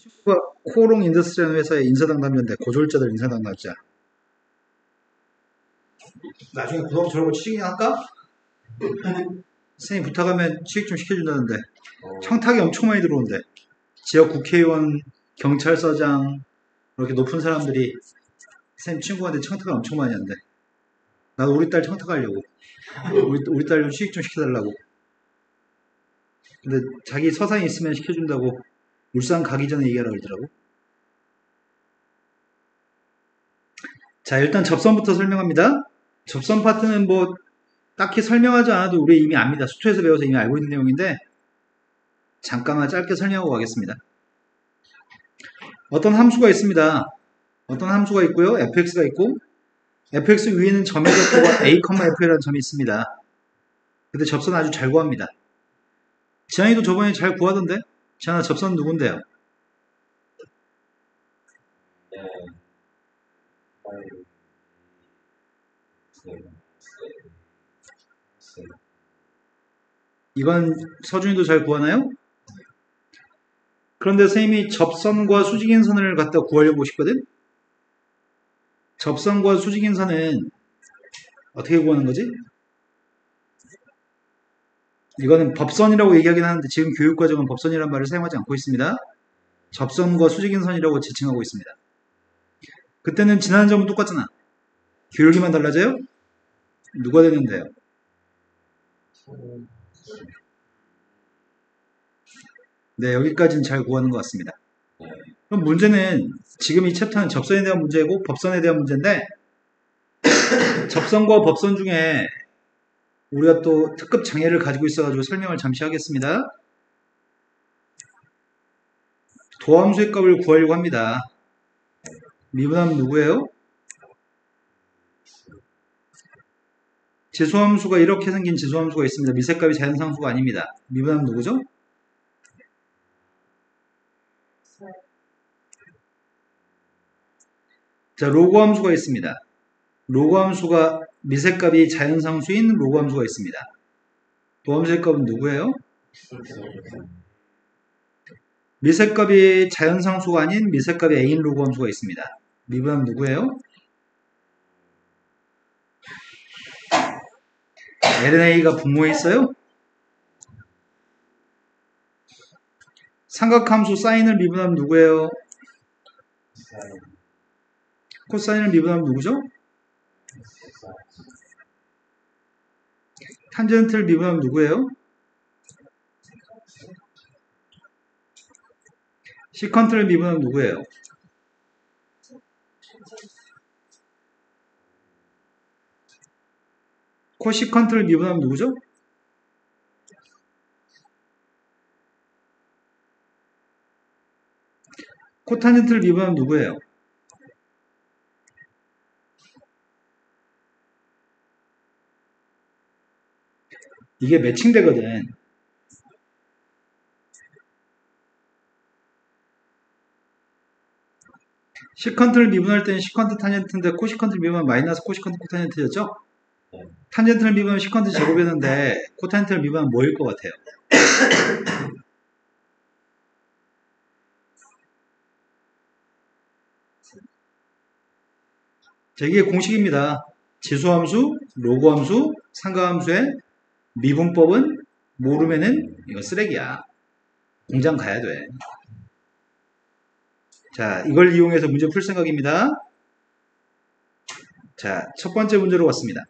친구가 코오롱 인더스트리라는 회사의 인사담당자인데 고졸자들 인사담당자. 나중에 구독 저러고 취직이나 할까? 선생님 부탁하면 취직 좀 시켜준다는데 청탁이 엄청 많이 들어온대. 지역 국회의원, 경찰서장 이렇게 높은 사람들이 선생님 친구한테 청탁을 엄청 많이 한대. 나도 우리 딸 청탁하려고. 우리 딸 좀 취직 좀 시켜달라고. 근데 자기 서산이 있으면 시켜준다고 울산 가기 전에 얘기하라고 그러더라고. 자, 일단 접선부터 설명합니다. 접선 파트는 뭐 딱히 설명하지 않아도 우리 이미 압니다. 수투에서 배워서 이미 알고 있는 내용인데 잠깐만 짧게 설명하고 가겠습니다. 어떤 함수가 있습니다. 어떤 함수가 있고요. fx가 있고 fx 위에는 점의 격도가 a, f라는 점이 있습니다. 근데 접선 아주 잘 구합니다. 지한이도 저번에 잘 구하던데? 지한아 접선 누군데요? 이건 서준이도 잘 구하나요? 그런데 선생님이 접선과 수직인선을 갖다 구하려고 싶거든? 접선과 수직인선은 어떻게 구하는 거지? 이거는 법선이라고 얘기하긴 하는데 지금 교육과정은 법선이라는 말을 사용하지 않고 있습니다. 접선과 수직인선이라고 지칭하고 있습니다. 그때는 지난 점은 똑같잖아. 기울기만 달라져요? 누가 되는데요? 네, 여기까지는 잘 구하는 것 같습니다. 그럼 문제는 지금 이 챕터는 접선에 대한 문제고 법선에 대한 문제인데 접선과 법선 중에 우리가 또 특급 장애를 가지고 있어가지고 설명을 잠시 하겠습니다. 도함수의 값을 구하려고 합니다. 미분하면 누구예요? 지수함수가 이렇게 생긴 지수함수가 있습니다. 미세값이 자연상수가 아닙니다. 미분하면 누구죠? 자, 로그함수가 있습니다. 로그함수가 미세값이 자연상수인 로그함수가 있습니다. 도함수의 값은 누구예요? 미세값이 자연상수가 아닌 미세값이 a인 로그함수가 있습니다. 미분하면 누구예요? LNA가 분모에 있어요? 삼각함수 사인을 미분하면 누구예요? 코사인을 미분하면 누구죠? 탄젠트를 미분하면 누구예요? 시컨트를 미분하면 누구예요? 코시컨트를 미분하면 누구죠? 코탄젠트를 미분하면 누구예요? 이게 매칭되거든. 시컨트를 미분할 때는 시컨트 탄젠트인데 코시컨트를 미분하면 마이너스 코시컨트 코탄젠트였죠? 탄젠트를 미분하면 시컨트 제곱이었는데 코탄젠트를 미분하면 뭐일 것 같아요? 자, 이게 공식입니다. 지수함수, 로그함수, 상가함수의 미분법은 모르면은 이거 쓰레기야. 공장 가야 돼. 자, 이걸 이용해서 문제 풀 생각입니다. 자, 첫 번째 문제로 왔습니다.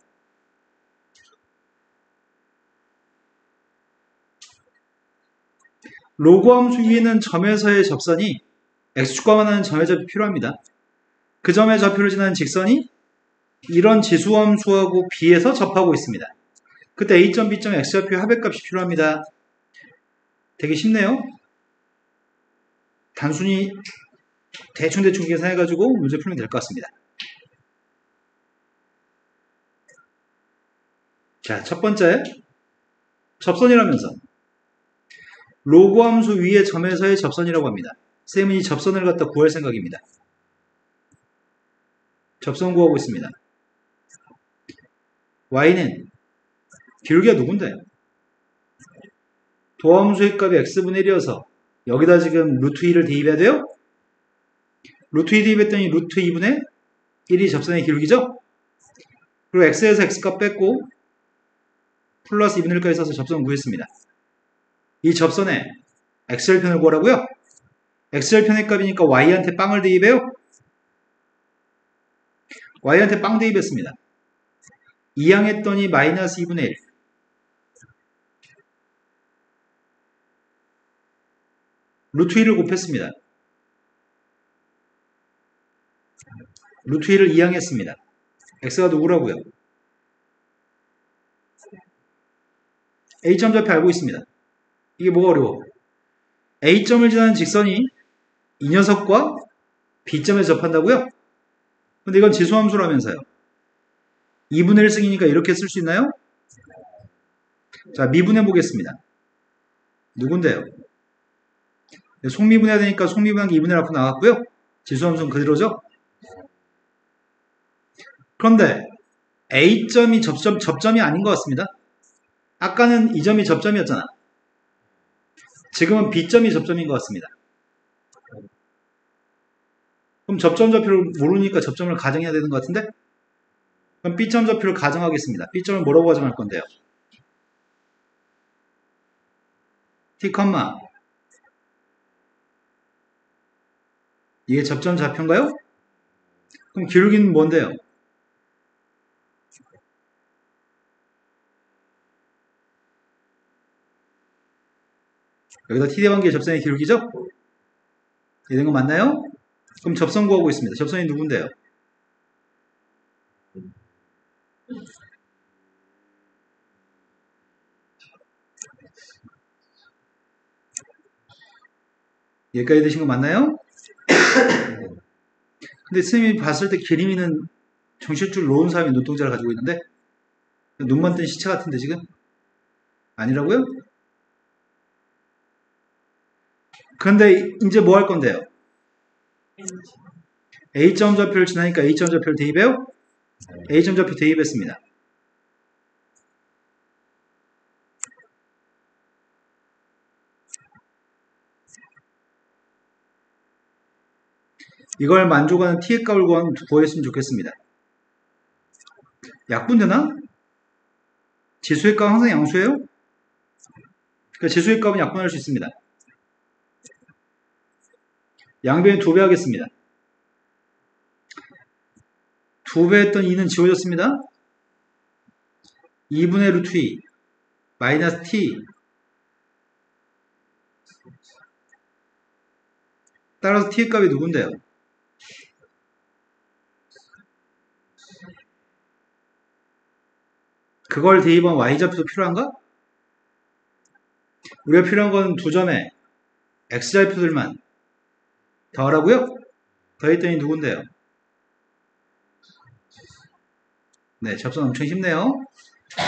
로그함수 위에는 점에서의 접선이 x축과 만나는 점의 좌표 필요합니다. 그 점의 좌표를 지나는 직선이 이런 지수함수하고 b에서 접하고 있습니다. 그때 a점, b점, x좌표의 합의값이 필요합니다. 되게 쉽네요. 단순히 대충 계산해가지고 문제 풀면 될 것 같습니다. 자, 첫 번째 접선이라면서 로그함수 위의 점에서의 접선이라고 합니다. 쌤은 이 접선을 갖다 구할 생각입니다. 접선 구하고 있습니다. y는 기울기가 누군데? 도함수의 값이 x분의 1이어서 여기다 지금 루트 2를 대입해야 돼요? 루트 2 대입했더니 루트 2분의 1이 접선의 기울기죠? 그리고 x에서 x값 뺐고 플러스 2분의 1까지 써서 접선을 구했습니다. 이 접선에 x절편을 구하라고요? x절편의 값이니까 y한테 빵을 대입해요? y한테 빵 대입했습니다. 2항했더니 마이너스 2분의 1. 루트 2를 곱했습니다. 루트 2를 2항했습니다. x가 누구라고요? a점 좌표 알고 있습니다. 이게 뭐가 어려워? a점을 지나는 직선이 이 녀석과 b점에 접한다고요? 근데 이건 지수함수라면서요. 2분의 1승이니까 이렇게 쓸 수 있나요? 자, 미분해 보겠습니다. 누군데요? 속미분해야 되니까 속미분한 게 2분의 1 앞으로 나갔고요. 지수함수는 그대로죠? 그런데 A점이 접점이 아닌 것 같습니다. 아까는 이 점이 접점이었잖아. 지금은 B점이 접점인 것 같습니다. 그럼 접점 좌표를 모르니까 접점을 가정해야 되는 것 같은데? 그럼 B점 좌표를 가정하겠습니다. B점을 뭐라고 가정할 건데요? T, 이게 접점 좌표인가요? 그럼 기울기는 뭔데요? 여기다 T 대관계의 접선의 기울기죠? 이런 거 맞나요? 그럼 접선 구하고 있습니다. 접선이 누군데요? 여기까지 되신 거 맞나요? 근데 선생님이 봤을 때 기림이는 정실줄 놓은 사람이 눈동자를 가지고 있는데 눈만 뜬 시체 같은데 지금? 아니라고요? 그런데 이제 뭐 할 건데요? A점 좌표를 지나니까 A점 좌표를 대입해요? A점 좌표 대입했습니다. 이걸 만족하는 T의 값을 구했으면 좋겠습니다. 약분되나? 지수의 값은 항상 양수예요? 그러니까 지수의 값은 약분할 수 있습니다. 양변에 2배 하겠습니다. 2배 했던 2는 지워졌습니다. 2분의 루트 2 마이너스 t 따라서 t의 값이 누군데요? 그걸 대입한 y좌표도 필요한가? 우리가 필요한 건 두 점에 x좌표들만 더하라고요? 더했더니 누군데요? 네, 접선 엄청 쉽네요.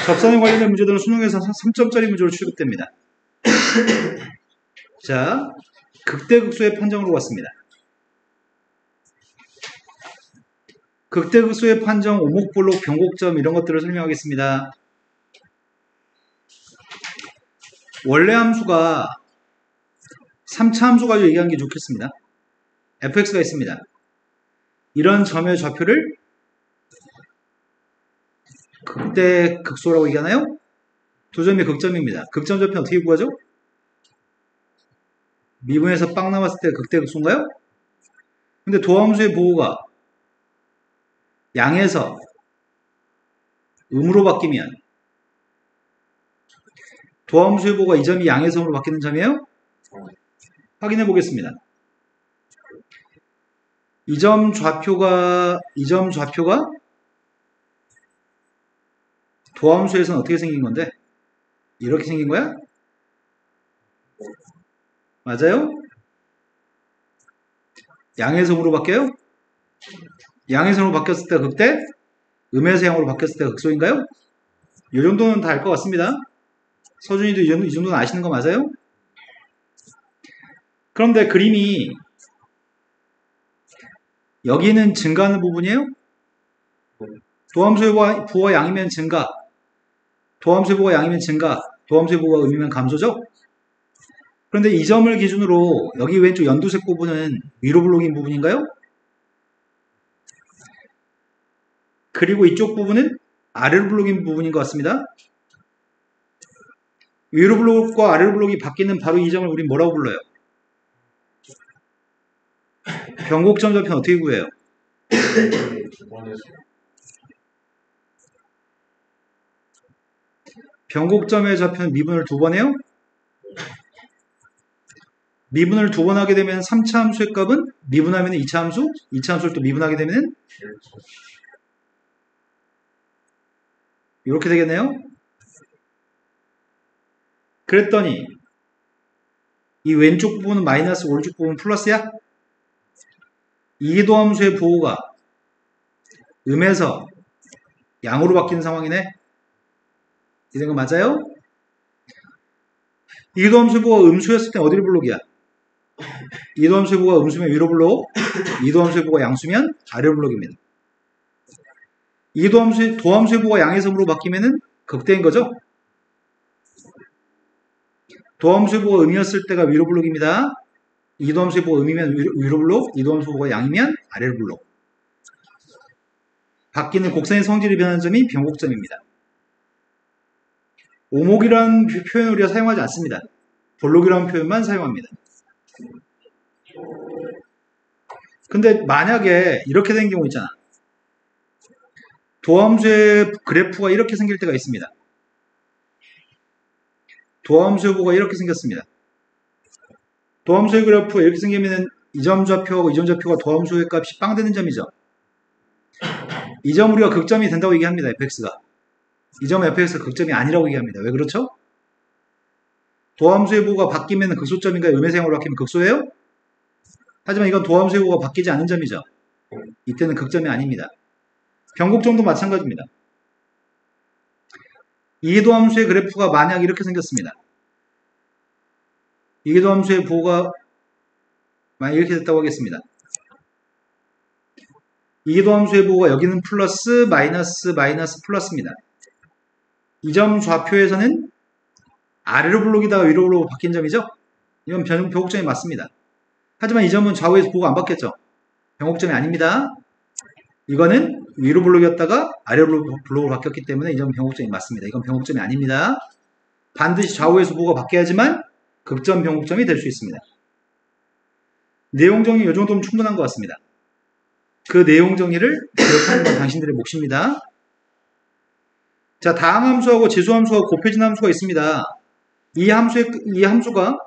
접선에 관련된 문제들은 수능에서 3점짜리 문제로 취급됩니다. 자, 극대극소의 판정으로 왔습니다. 극대극소의 판정, 오목볼록, 변곡점 이런 것들을 설명하겠습니다. 원래 함수가 3차 함수 가지고 얘기하는 게 좋겠습니다. fx가 있습니다. 이런 점의 좌표를 극대극소라고 얘기하나요? 두 점이 극점입니다. 극점 좌표는 어떻게 구하죠? 미분에서 빵 남았을 때 극대극소인가요? 근데 도함수의 보호가 양에서 음으로 바뀌면 도함수의 보호가 이 점이 양에서 음으로 바뀌는 점이에요? 확인해 보겠습니다. 이 점 좌표가 도함수에서는 어떻게 생긴 건데? 이렇게 생긴 거야? 맞아요? 양에서 음으로 바뀌어요? 양에서 음으로 바뀌었을 때 극대? 음에서 양으로 바뀌었을 때 극소인가요? 이 정도는 다 알 것 같습니다. 서준이도 이 정도는 아시는 거 맞아요? 그런데 그림이 여기는 증가하는 부분이에요? 도함수의 부호가 양이면 증가, 도함수의 부호가 양이면 증가, 도함수의 부호가 음이면 감소죠? 그런데 이 점을 기준으로 여기 왼쪽 연두색 부분은 위로 블록인 부분인가요? 그리고 이쪽 부분은 아래로 블록인 부분인 것 같습니다. 위로 블록과 아래로 블록이 바뀌는 바로 이 점을 우린 뭐라고 불러요? 변곡점 좌표는 어떻게 구해요? 변곡점의 좌표는 미분을 2번 해요? 미분을 2번 하게 되면 3차 함수의 값은 미분하면 2차 함수, 2차 함수를 또 미분하게 되면 이렇게 되겠네요. 그랬더니 이 왼쪽 부분은 마이너스, 오른쪽 부분은 플러스야? 이도 함수의 부호가 음에서 양으로 바뀌는 상황이네. 이 생각 맞아요? 이도 함수의 부호가 음수였을 때 어디를 블록이야? 이도 함수의 부호가 음수면 위로 블록, 이도 함수의 부호가 양수면 아래로 블록입니다. 도함수의 부호가 양의 섬으로 바뀌면은 극대인 거죠? 도함수의 부호가 음이었을 때가 위로 블록입니다. 이도함수의 부호가 음이면 위로 블록, 이도함수의 부호가 양이면 아래로 블록. 바뀌는 곡선의 성질이 변하는 점이 변곡점입니다. 오목이라는 표현을 우리가 사용하지 않습니다. 볼록이라는 표현만 사용합니다. 근데 만약에 이렇게 된 경우 있잖아. 도함수의 그래프가 이렇게 생길 때가 있습니다. 도함수의 부호가 이렇게 생겼습니다. 도함수의 그래프가 이렇게 생기면 이 점 좌표하고 이 점 좌표가 도함수의 값이 빵 되는 점이죠. 이 점 우리가 극점이 된다고 얘기합니다. fx가. 이 점 fx가 극점이 아니라고 얘기합니다. 왜 그렇죠? 도함수의 부호가 바뀌면 극소점인가요? 음의 사용으로 바뀌면 극소예요? 하지만 이건 도함수의 부호가 바뀌지 않은 점이죠. 이때는 극점이 아닙니다. 변곡점도 마찬가지입니다. 이도함수의 그래프가 만약 이렇게 생겼습니다. 이도함수의 부호가 만약 이렇게 됐다고 하겠습니다. 이도함수의 부호가 여기는 플러스, 마이너스, 마이너스, 플러스입니다. 이 점 좌표에서는 아래로 블록이다가 위로 블록으로 바뀐 점이죠? 이건 변곡점이 맞습니다. 하지만 이 점은 좌우에서 부호가 안 바뀌었죠? 변곡점이 아닙니다. 이거는 위로 블록이었다가 아래로 블록으로 바뀌었기 때문에 이 점은 변곡점이 맞습니다. 이건 변곡점이 아닙니다. 반드시 좌우에서 부호가 바뀌어야지만 극점 변곡점이 될 수 있습니다. 내용 정리 이 정도면 충분한 것 같습니다. 그 내용 정리를 기억하는 건 당신들의 몫입니다. 자, 다항함수하고 지수함수가 곱해진 함수가 있습니다. 이 함수가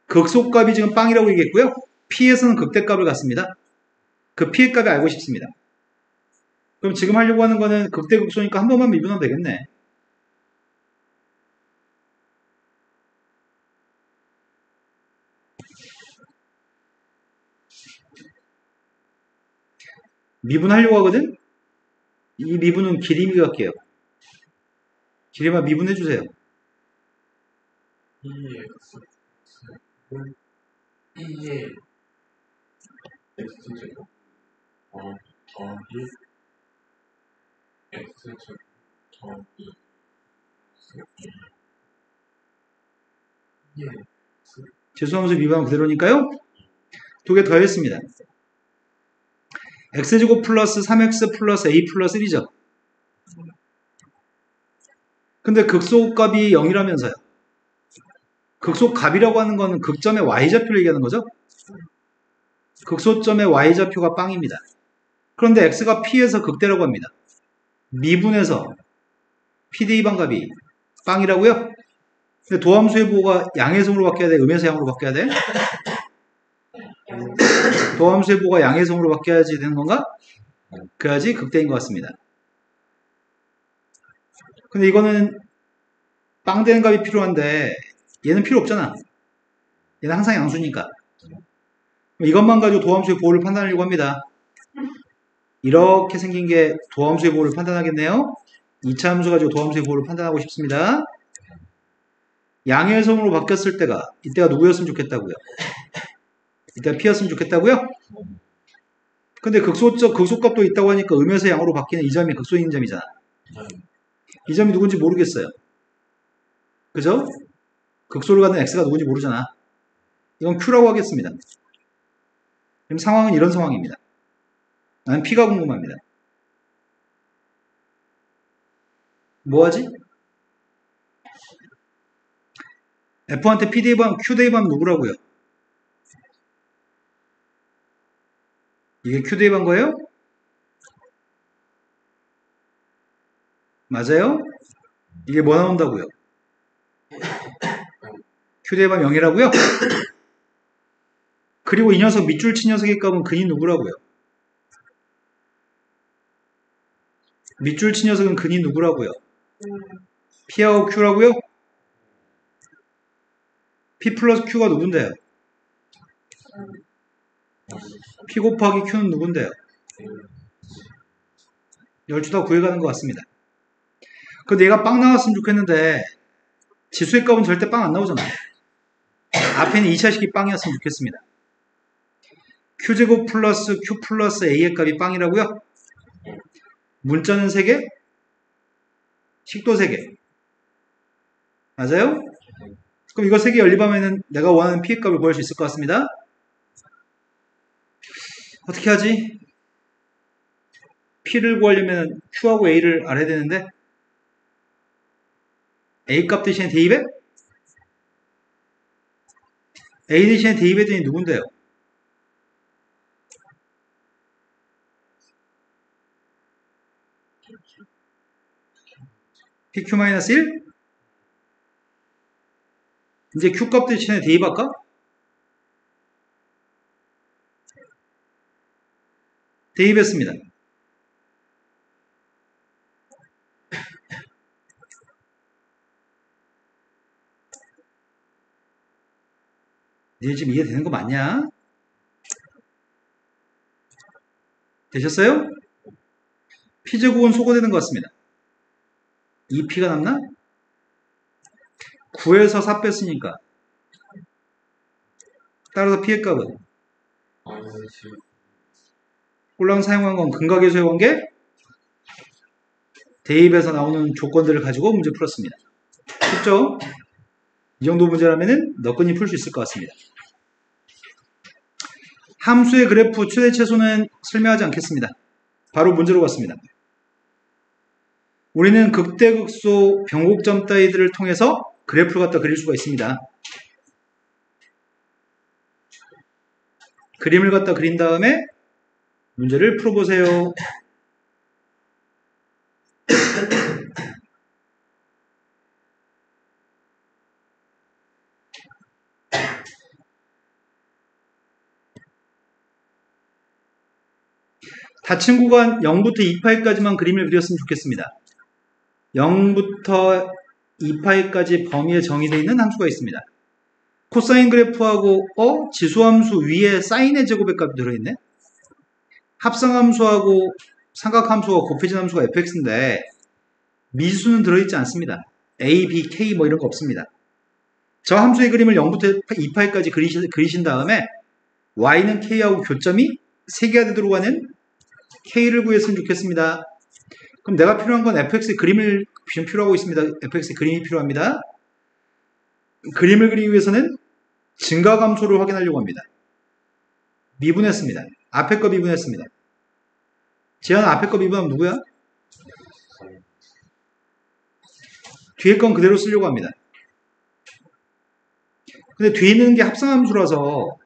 극소값이 지금 빵이라고 얘기했고요. P에서는 극대값을 갖습니다. 그 P의 값이 알고 싶습니다. 그럼 지금 하려고 하는 거는 극대 극소니까 한 번만 미분하면 되겠네. 미분하려고 하거든? 이 미분은 길이미 갈게요. 길이만 미분해주세요. 2의 x제곱 더하기 x제곱 더하기 죄송하면서 미분 그대로니까요. 두 개 더했습니다. x제곱 플러스 3x 플러스 a 플러스 1이죠. 근데 극소값이 0이라면서요. 극소값이라고 하는 거는 극점의 y좌표를 얘기하는 거죠. 극소점의 y좌표가 빵입니다. 그런데 x가 p에서 극대라고 합니다. 미분에서 pd 반값이 빵이라고요? 근데 도함수의 부호가 양의 성으로 바뀌어야 돼? 음에서 양으로 바뀌어야 돼? 도함수의 부호가 양의 성으로 바뀌어야지 되는 건가? 그래야지 극대인 것 같습니다. 근데 이거는 빵 되는 값이 필요한데 얘는 필요 없잖아. 얘는 항상 양수니까. 이것만 가지고 도함수의 부호를 판단하려고 합니다. 이렇게 생긴 게 도함수의 부호를 판단하겠네요. 2차 함수 가지고 도함수의 부호를 판단하고 싶습니다. 양의 성으로 바뀌었을 때가 이때가 누구였으면 좋겠다고요? 이때가 p였으면 좋겠다고요? 근데 극소값도 있다고 하니까 음에서 양으로 바뀌는 이 점이 극소인 점이잖아. 이 점이 누군지 모르겠어요. 그죠? 극소를 갖는 x가 누군지 모르잖아. 이건 Q라고 하겠습니다. 지금 상황은 이런 상황입니다. 나는 P가 궁금합니다. 뭐하지? F한테 P 대입하면 Q 대입하면 누구라고요? 이게 Q 대입한 거예요? 맞아요? 이게 뭐 나온다고요? Q 대입하면 0이라고요? 그리고 이 녀석 밑줄 친 녀석의 값은 근이 누구라고요? 밑줄 친 녀석은 근이 누구라고요? P하고 Q라고요? P 플러스 Q가 누군데요? P 곱하기 Q는 누군데요? 12 다 구해가는 것 같습니다. 근데 얘가 빵 나왔으면 좋겠는데 지수의 값은 절대 빵 안 나오잖아요. 앞에는 2차식이 빵이었으면 좋겠습니다. Q제곱 플러스 Q 플러스 A의 값이 빵이라고요? 문자는 3개? 식도 3개. 맞아요? 그럼 이거 3개 연립하면 내가 원하는 P의 값을 구할 수 있을 것 같습니다. 어떻게 하지? P를 구하려면 Q하고 A를 알아야 되는데 A 값 대신에 대입해? A 대신에 대입해더니 누군데요? PQ-1? 이제 Q 값 대신에 대입할까? 대입했습니다. 니네 지금 이해되는 거 맞냐? 되셨어요? P제곱은 소거되는 것 같습니다. 2P가 남나? 9에서 4 뺐으니까 따라서 P의 값은 꼴랑 사용한 건 근각의수의 관계 대입에서 나오는 조건들을 가지고 문제 풀었습니다. 쉽죠? 이 정도 문제라면 너끈히 풀 수 있을 것 같습니다. 함수의 그래프 최대 최소는 설명하지 않겠습니다. 바로 문제로 갔습니다. 우리는 극대극소 변곡점 따위들을 통해서 그래프를 갖다 그릴 수가 있습니다. 그림을 갖다 그린 다음에 문제를 풀어보세요. 닫힌 구간 0부터 2파이까지만 그림을 그렸으면 좋겠습니다. 0부터 2파이까지 범위에 정의되어 있는 함수가 있습니다. 코사인 그래프하고 지수함수 위에 사인의 제곱의 값이 들어있네. 합성함수하고 삼각함수가 곱해진 함수가 fx인데 미수는 들어있지 않습니다. a, b, k 뭐 이런 거 없습니다. 저 함수의 그림을 0부터 2파이까지 그리신 다음에 y는 k하고 교점이 3개가 되도록 하는 k를 구했으면 좋겠습니다. 그럼 내가 필요한 건 fx의 그림을 지금 필요하고 있습니다. fx의 그림이 필요합니다. 그림을 그리기 위해서는 증가감소를 확인하려고 합니다. 미분했습니다. 앞에 거 미분했습니다. 제한 앞에 거 미분하면 누구야? 뒤에 건 그대로 쓰려고 합니다. 근데 뒤에 있는 게 합성함수라서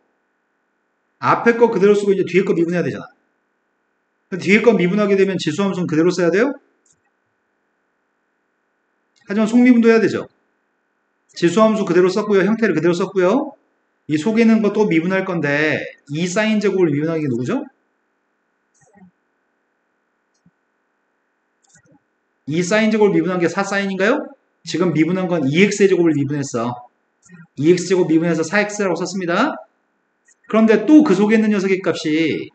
앞에 거 그대로 쓰고 이제 뒤에 거 미분해야 되잖아. 뒤에 거 미분하게 되면 지수함수는 그대로 써야 돼요? 하지만 속미분도 해야 되죠. 지수함수 그대로 썼고요. 형태를 그대로 썼고요. 이 속에 있는 거 또 미분할 건데 이 사인 제곱을 미분하는 게 누구죠? 이 사인 제곱을 미분한 게 4사인인가요? 지금 미분한 건 2x의 제곱을 미분했어. 2x 제곱 미분해서 4x라고 썼습니다. 그런데 또 그 속에 있는 녀석의 값이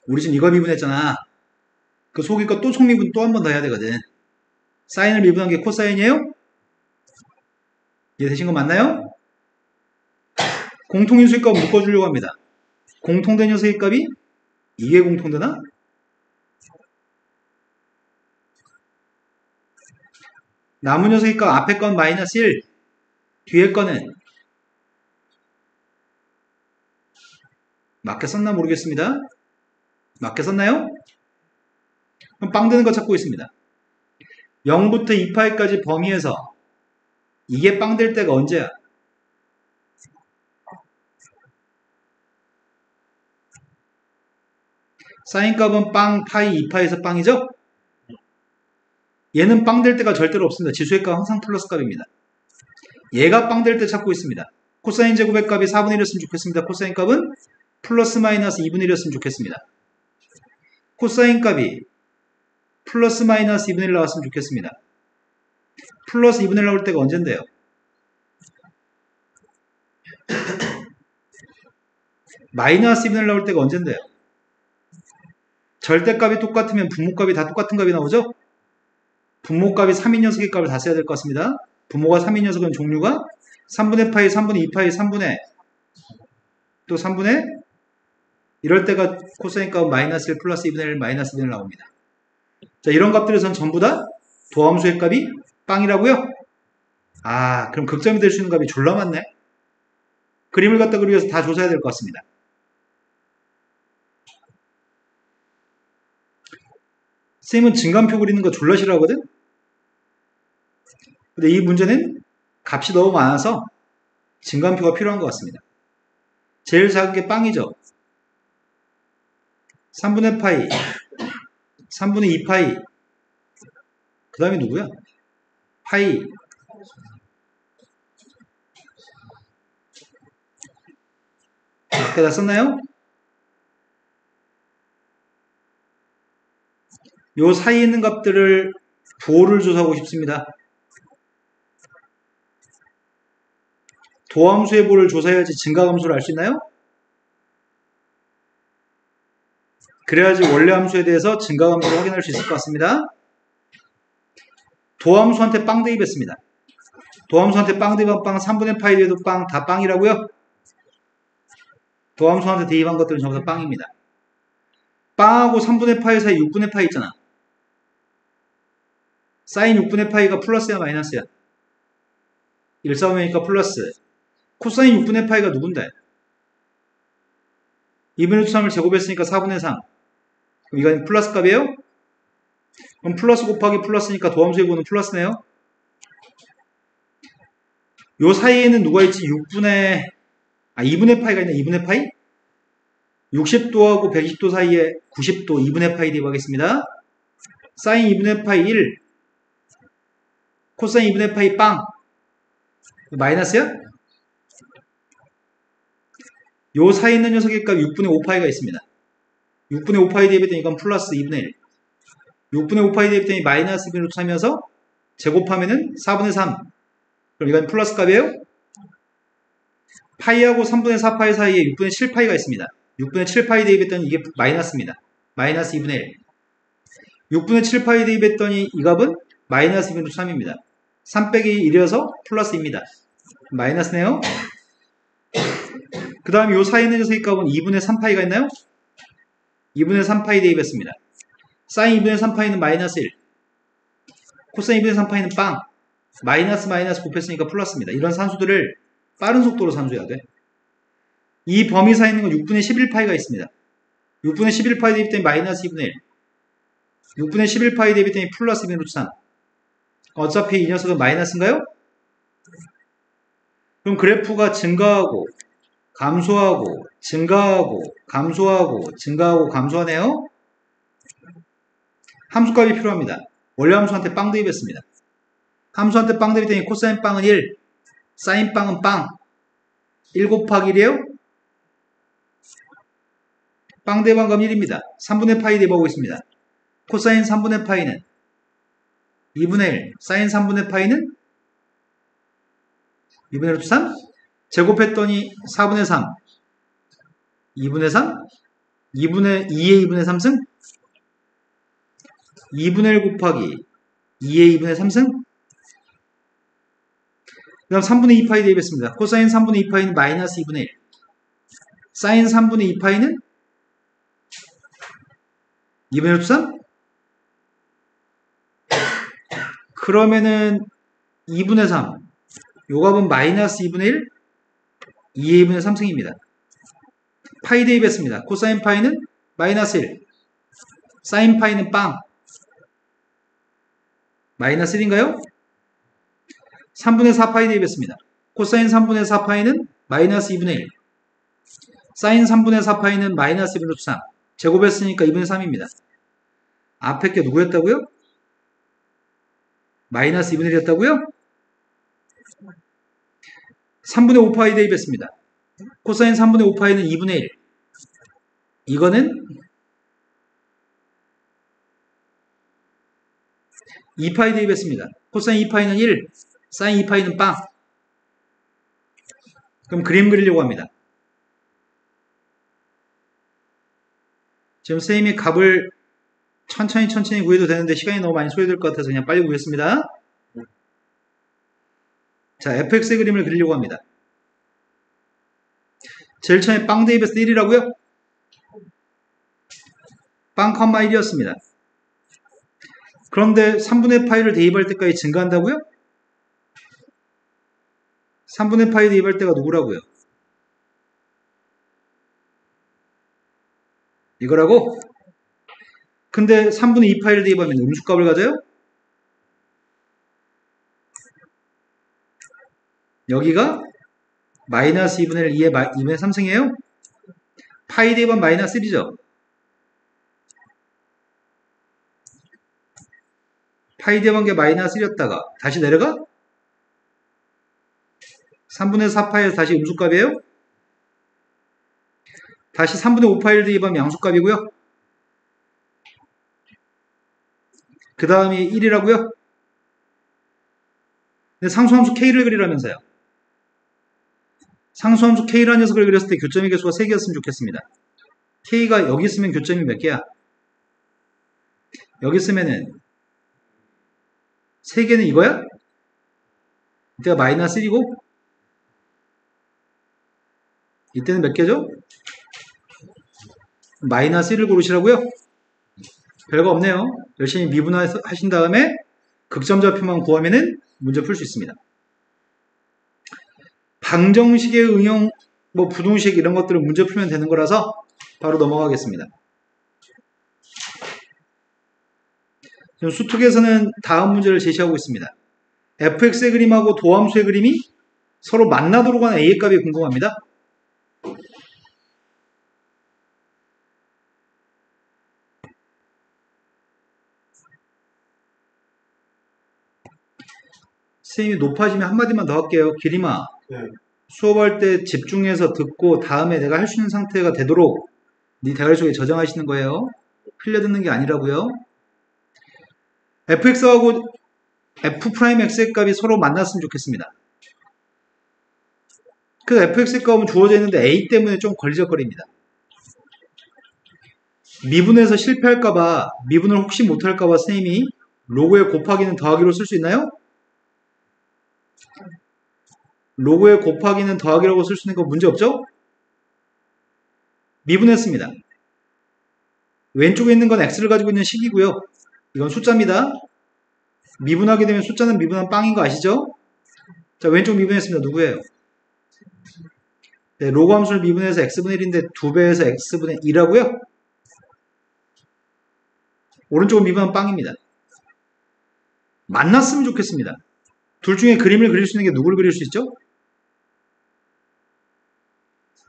우리 지금 이거 미분했잖아. 그 속에 거 또 속미분 또 한 번 더 해야 되거든. 사인을 미분한 게 코사인이에요? 이해되신 거 맞나요? 공통인수의 값 묶어주려고 합니다. 공통된 녀석의 값이 이게 공통되나? 남은 녀석의 값 앞에 건 마이너스 1 뒤에 거는 맞게 썼나 모르겠습니다. 맞게 썼나요? 그럼 빵 되는 거 찾고 있습니다. 0부터 2파이까지 범위에서 이게 빵 될 때가 언제야? 사인값은 빵, 파이, 2파에서 빵이죠? 얘는 빵 될 때가 절대로 없습니다. 지수의 값 항상 플러스 값입니다. 얘가 빵 될 때 찾고 있습니다. 코사인 제곱의 값이 4분의 1이었으면 좋겠습니다. 코사인 값은 플러스 마이너스 2분의 1이었으면 좋겠습니다. 코사인 값이 플러스 마이너스 2분의 1 나왔으면 좋겠습니다. 플러스 2분의 1 나올 때가 언젠데요? 마이너스 2분의 1 나올 때가 언젠데요? 절대값이 똑같으면 분모값이 다 똑같은 값이 나오죠? 분모값이 3인 녀석의 값을 다 써야 될 것 같습니다. 분모가 3인 녀석은 종류가 3분의 파이, 3분의 2파이, 3분의 또 3분의 이럴 때가 코사인 값은 마이너스 1 플러스 2분의 1 마이너스 2분의 1 나옵니다. 자, 이런 값들에선 전부 다 도함수의 값이 빵이라고요? 아, 그럼 극점이 될 수 있는 값이 졸라 많네. 그림을 갖다 그리기 위해서 다 조사해야 될 것 같습니다. 선생님은 증감표 그리는 거 졸라 싫어하거든? 근데 이 문제는 값이 너무 많아서 증감표가 필요한 것 같습니다. 제일 작은 게 빵이죠. 3분의 파이, 3분의 2파이, 그 다음에 누구야? 파이, 밖에다 썼나요? 요 사이에 있는 값들을 부호를 조사하고 싶습니다. 도함수의 부호를 조사해야지 증가함수를 알 수 있나요? 그래야지 원래 함수에 대해서 증가함수를 확인할 수 있을 것 같습니다. 도함수한테 빵 대입했습니다. 도함수한테 빵 대입한 빵 3분의 파이 대도 빵 다 빵이라고요? 도함수한테 대입한 것들은 전부 다 빵입니다. 빵하고 3분의 파이 사이 6분의 파이 있잖아. 사인 6분의 파이가 플러스야 마이너스야? 1,4분의니까 플러스. 코사인 6분의 파이가 누군데? 2분의 3을 제곱했으니까 4분의 3. 그럼 이건 플러스 값이에요? 그럼 플러스 곱하기 플러스니까 도함수의 부호는 플러스네요? 요 사이에는 누가 있지? 2분의 파이가 있네. 2분의 파이? 60도하고 120도 사이에 90도 2분의 파이 대입하겠습니다. 사인 2분의 파이 1, 코사인 2분의 파이 빵. 마이너스야? 요 사이에 있는 녀석의 값 6분의 5파이가 있습니다. 6분의 5파이 대입했더니 이건 플러스 2분의 1. 6분의 5파이 대입했더니 마이너스 2분의 5차면서 제곱하면은 4분의 3. 그럼 이건 플러스 값이에요? 파이하고 3분의 4파이 사이에 6분의 7파이가 있습니다. 6분의 7파이 대입했더니 이게 마이너스입니다. 마이너스 2분의 1. 6분의 7파이 대입했더니 이 값은 마이너스 2분의 3입니다. 3 빼기 1이어서 플러스입니다. 마이너스네요. 그 다음에 요 사이에 있는 녀석의 값은 2분의 3파이가 있나요? 2분의 3파이 대입했습니다. 사인 2분의 3파이는 마이너스 1. 코사인 2분의 3파이는 빵. 마이너스 마이너스 곱했으니까 플러스입니다. 이런 산수들을 빠른 속도로 산수해야 돼. 이 범위 사이에 있는 건 6분의 11파이가 있습니다. 6분의 11파이 대입했더니 마이너스 2분의 1. 6분의 11파이 대입했더니 플러스 2분의 3. 어차피 이 녀석은 마이너스인가요? 그럼 그래프가 증가하고 감소하고 증가하고 감소하고 증가하고 감소하네요. 함수값이 필요합니다. 원래 함수한테 빵 대입했습니다. 함수한테 빵 대입했더니 코사인 빵은 1, 사인 빵은 빵. 1 곱하기 1이에요? 빵 대입한 값 1입니다. 3분의 파이 대입하고 있습니다. 코사인 3분의 파이는 2분의 1, 사인 3분의 파이는 2분의 3? 제곱했더니 4분의 3, 2분의 3? 2분의 2의 2분의 3승? 2분의 1 곱하기 2의 2분의 3승? 그 다음 3분의 2파이 대입했습니다. 코사인 3분의 2파이는 마이너스 2분의 1. 사인 3분의 2파이는 2분의 3? 그러면은 2분의 3. 요 값은 마이너스 2분의 1, 2의 2분의 3승입니다. 파이 대입했습니다. 코사인 파이는 마이너스 1, 사인 파이는 빵. 마이너스 1인가요? 3분의 4 파이 대입했습니다. 코사인 3분의 4 파이는 마이너스 2분의 1, 사인 3분의 4 파이는 마이너스 1분의 3. 제곱했으니까 2분의 3입니다. 앞에 게 누구였다고요? 마이너스 2분의 1이었다고요? 3분의 5 파이 대입했습니다. 코사인 3분의 5 파이는 2분의 1. 이거는 2파이 대입했습니다. 코사인 2파이는 1, 사인 2파이는 빵. 그럼 그림 그리려고 합니다. 지금 선생님이 값을 천천히 구해도 되는데 시간이 너무 많이 소요될 것 같아서 그냥 빨리 구했습니다. 자, fx의 그림을 그리려고 합니다. 제일 처음에 빵 대입해서 1이라고요? 빵, 1이었습니다. 그런데 3분의 파이를 대입할 때까지 증가한다고요? 3분의 파이 대입할 때가 누구라고요? 이거라고? 근데 3분의 2 파이를 대입하면 음수값을 가져요? 여기가 마이너스 2분의 1, 2분의 3승이에요? 파이 대입은 마이너스 1이죠? 파이 대입한 게 마이너스 1이었다가 다시 내려가? 3분의 4 파이에서 다시 음수값이에요? 다시 3분의 5 파이를 대입하면 양수값이고요. 그 다음이 1이라고요? 근데 상수함수 K를 그리라면서요. 상수함수 K라는 녀석을 그렸을 때 교점의 개수가 3개였으면 좋겠습니다. K가 여기 있으면 교점이 몇 개야? 여기 있으면은 3개는 이거야? 이때가 마이너스 1이고 이때는 몇 개죠? 마이너스 1을 고르시라고요? 별거 없네요. 열심히 미분하신 다음에 극점좌표만 구하면은 문제 풀 수 있습니다. 방정식의 응용, 부동식 이런 것들을 문제 풀면 되는 거라서 바로 넘어가겠습니다. 지금 수특에서는 다음 문제를 제시하고 있습니다. fx의 그림하고 도함수의 그림이 서로 만나도록 하는 a의 값이 궁금합니다. 선생님이 높아지면 한마디만 더 할게요. 기림아, 네. 수업할 때 집중해서 듣고 다음에 내가 할 수 있는 상태가 되도록 네 대가리 속에 저장하시는 거예요. 흘려 듣는 게 아니라고요. fx하고 f'x의 값이 서로 만났으면 좋겠습니다. 그래서 fx의 값은 주어져 있는데 a 때문에 좀 걸리적거립니다. 미분에서 실패할까봐, 미분을 혹시 못할까봐 선생님이 로그에 곱하기는 더하기로 쓸 수 있나요? 로그에 곱하기는 더하기라고 쓸 수 있는 거 문제 없죠? 미분했습니다. 왼쪽에 있는 건 x를 가지고 있는 식이고요. 이건 숫자입니다. 미분하게 되면 숫자는 미분한 빵인 거 아시죠? 자, 왼쪽 미분했습니다. 누구예요? 네, 로그 함수를 미분해서 x분의 1인데 2배에서 x분의 2라고요? 오른쪽은 미분한 빵입니다. 만났으면 좋겠습니다. 둘 중에 그림을 그릴 수 있는 게 누구를 그릴 수 있죠?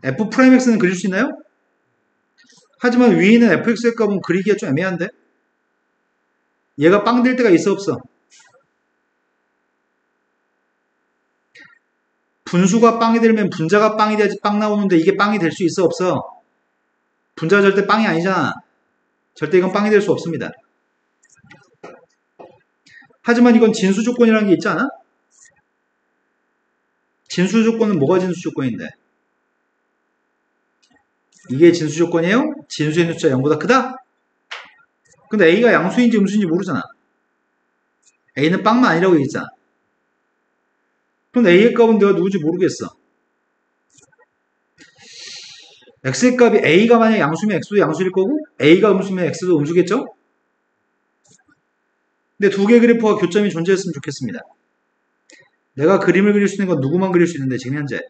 f'x는 그릴 수 있나요? 하지만 위에 있는 fx의 값은 그리기가 좀 애매한데? 얘가 빵 될 때가 있어 없어? 분수가 빵이 되면 분자가 빵이 돼야지 빵 나오는데 이게 빵이 될 수 있어 없어? 분자가 절대 빵이 아니잖아. 절대 이건 빵이 될 수 없습니다. 하지만 이건 진수 조건이라는 게 있지 않아? 진수 조건은 뭐가 진수 조건인데? 이게 진수 조건이에요? 진수의 있는 숫자 0보다 크다? 근데 A가 양수인지 음수인지 모르잖아. A는 빵만 아니라고 얘기했잖아. 그럼 A의 값은 내가 누구인지 모르겠어. X의 값이 A가 만약 양수면 X도 양수일 거고 A가 음수면 X도 음수겠죠? 근데 두 개의 그래프가 교점이 존재했으면 좋겠습니다. 내가 그림을 그릴 수 있는 건 누구만 그릴 수 있는데 지금 현재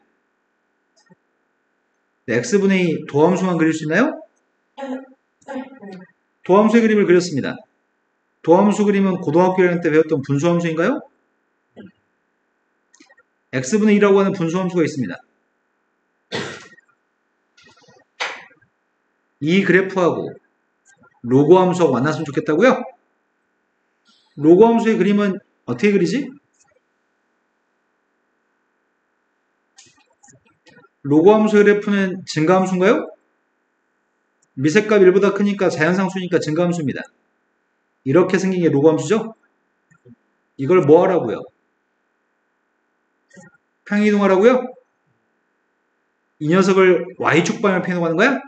x분의 도함수만 그릴 수 있나요? 도함수의 그림을 그렸습니다. 도함수 그림은 고등학교 1학년 때 배웠던 분수함수인가요? x분의 2라고 하는 분수함수가 있습니다. 이 그래프하고 로그 함수하고 만났으면 좋겠다고요? 로그 함수의 그림은 어떻게 그리지? 로그 함수의 그래프는 증가함수인가요? 미색값 1보다 크니까 자연상수니까 증가함수입니다. 이렇게 생긴 게 로그 함수죠? 이걸 뭐 하라고요? 평행이동하라고요? 이 녀석을 y축 방향 평행이동하는 거야?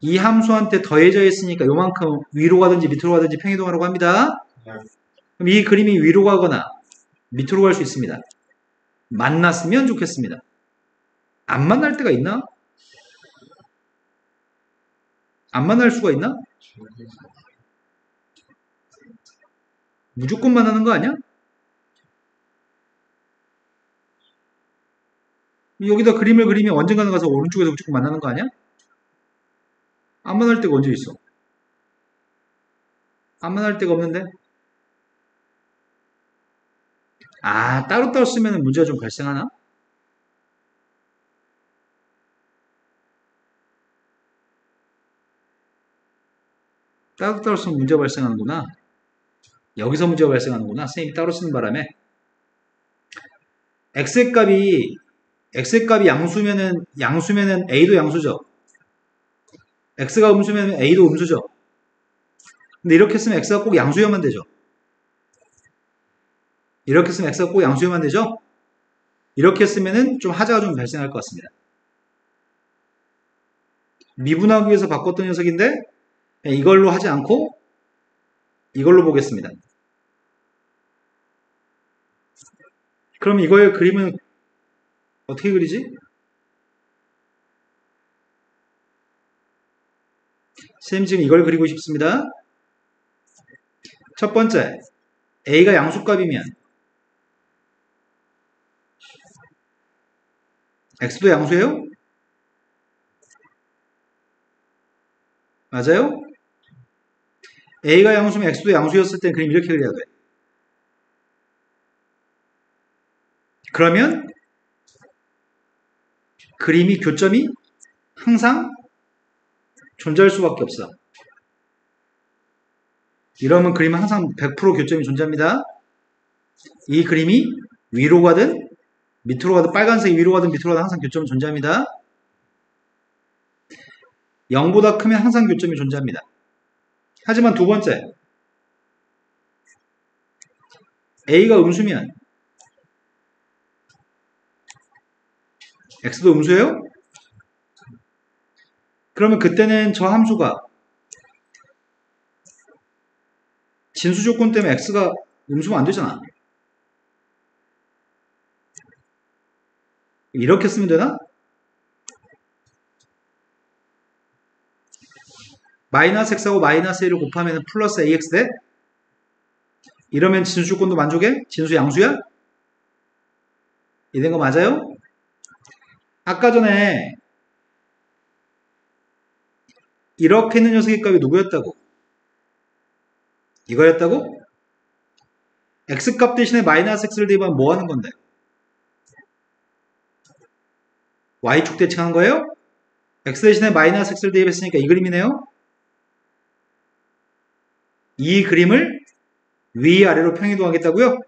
이 함수한테 더해져 있으니까 요만큼 위로 가든지 밑으로 가든지 평행이동하라고 합니다. 그럼 이 그림이 위로 가거나 밑으로 갈 수 있습니다. 만났으면 좋겠습니다. 안 만날 때가 있나? 안 만날 수가 있나? 무조건 만나는 거 아니야? 여기다 그림을 그리면 언젠가는 가서 오른쪽에서 무조건 만나는 거 아니야? 안 만날 때가 언제 있어? 안 만날 때가 없는데? 아, 따로따로 쓰면 문제가 좀 발생하나? 따로따로 쓰면 문제가 발생하는구나. 여기서 문제가 발생하는구나. 선생님이 따로 쓰는 바람에. x의 값이 양수면은 a도 양수죠. x가 음수면 a도 음수죠. 근데 이렇게 쓰면 x가 꼭 양수여만 되죠. 이렇게 쓰면 x가 꼭 양수여만 되죠. 이렇게 쓰면은 좀 하자가 좀 발생할 것 같습니다. 미분하기 위해서 바꿨던 녀석인데 이걸로 하지 않고 이걸로 보겠습니다. 그럼 이거의 그림은 어떻게 그리지? 선생님 지금 이걸 그리고 싶습니다. 첫 번째, a가 양수값이면 x도 양수예요? 맞아요? a가 양수면 x도 양수였을 땐 그림 이렇게 그려야 돼. 그러면 그림이 교점이 항상 존재할 수밖에 없어. 이러면 그림은 항상 100% 교점이 존재합니다. 이 그림이 위로 가든 밑으로 가든 빨간색이 위로 가든 밑으로 가든 항상 교점은 존재합니다. 0보다 크면 항상 교점이 존재합니다. 하지만 두 번째, a가 음수면 x도 음수예요? 그러면 그때는 저 함수가 진수 조건 때문에 x가 음수면 안 되잖아. 이렇게 쓰면 되나? 마이너스 x하고 마이너스 1을 곱하면 플러스 ax 돼? 이러면 진수 조건도 만족해? 진수 양수야? 이된 거 맞아요? 아까 전에 이렇게 있는 녀석의 값이 누구였다고? 이거였다고? x값 대신에 마이너스 x를 대입하면 뭐 하는 건데? y축 대칭한 거예요? x 대신에 마이너스 x를 대입했으니까 이 그림이네요? 이 그림을 위아래로 평행이동하겠다고요?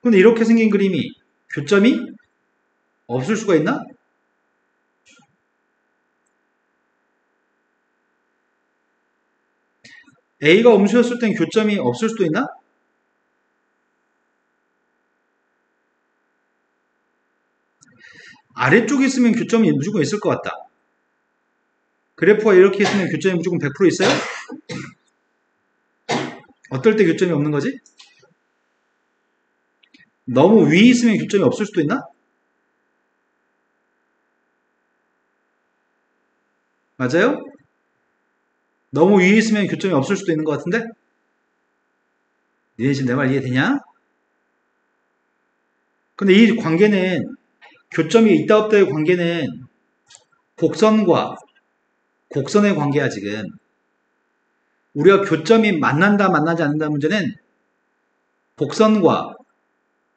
근데 이렇게 생긴 그림이 교점이 없을 수가 있나? a가 음수였을 땐 교점이 없을 수도 있나? 아래쪽에 있으면 교점이 무조건 있을 것 같다. 그래프가 이렇게 있으면 교점이 무조건 100% 있어요? 어떨 때 교점이 없는 거지? 너무 위에 있으면 교점이 없을 수도 있나? 맞아요? 너무 위에 있으면 교점이 없을 수도 있는 것 같은데? 니네 지금 내 말 이해되냐? 근데 이 관계는 교점이 있다 없다의 관계는 곡선과 곡선의 관계야 지금. 우리가 교점이 만난다 만나지 않는다 문제는 곡선과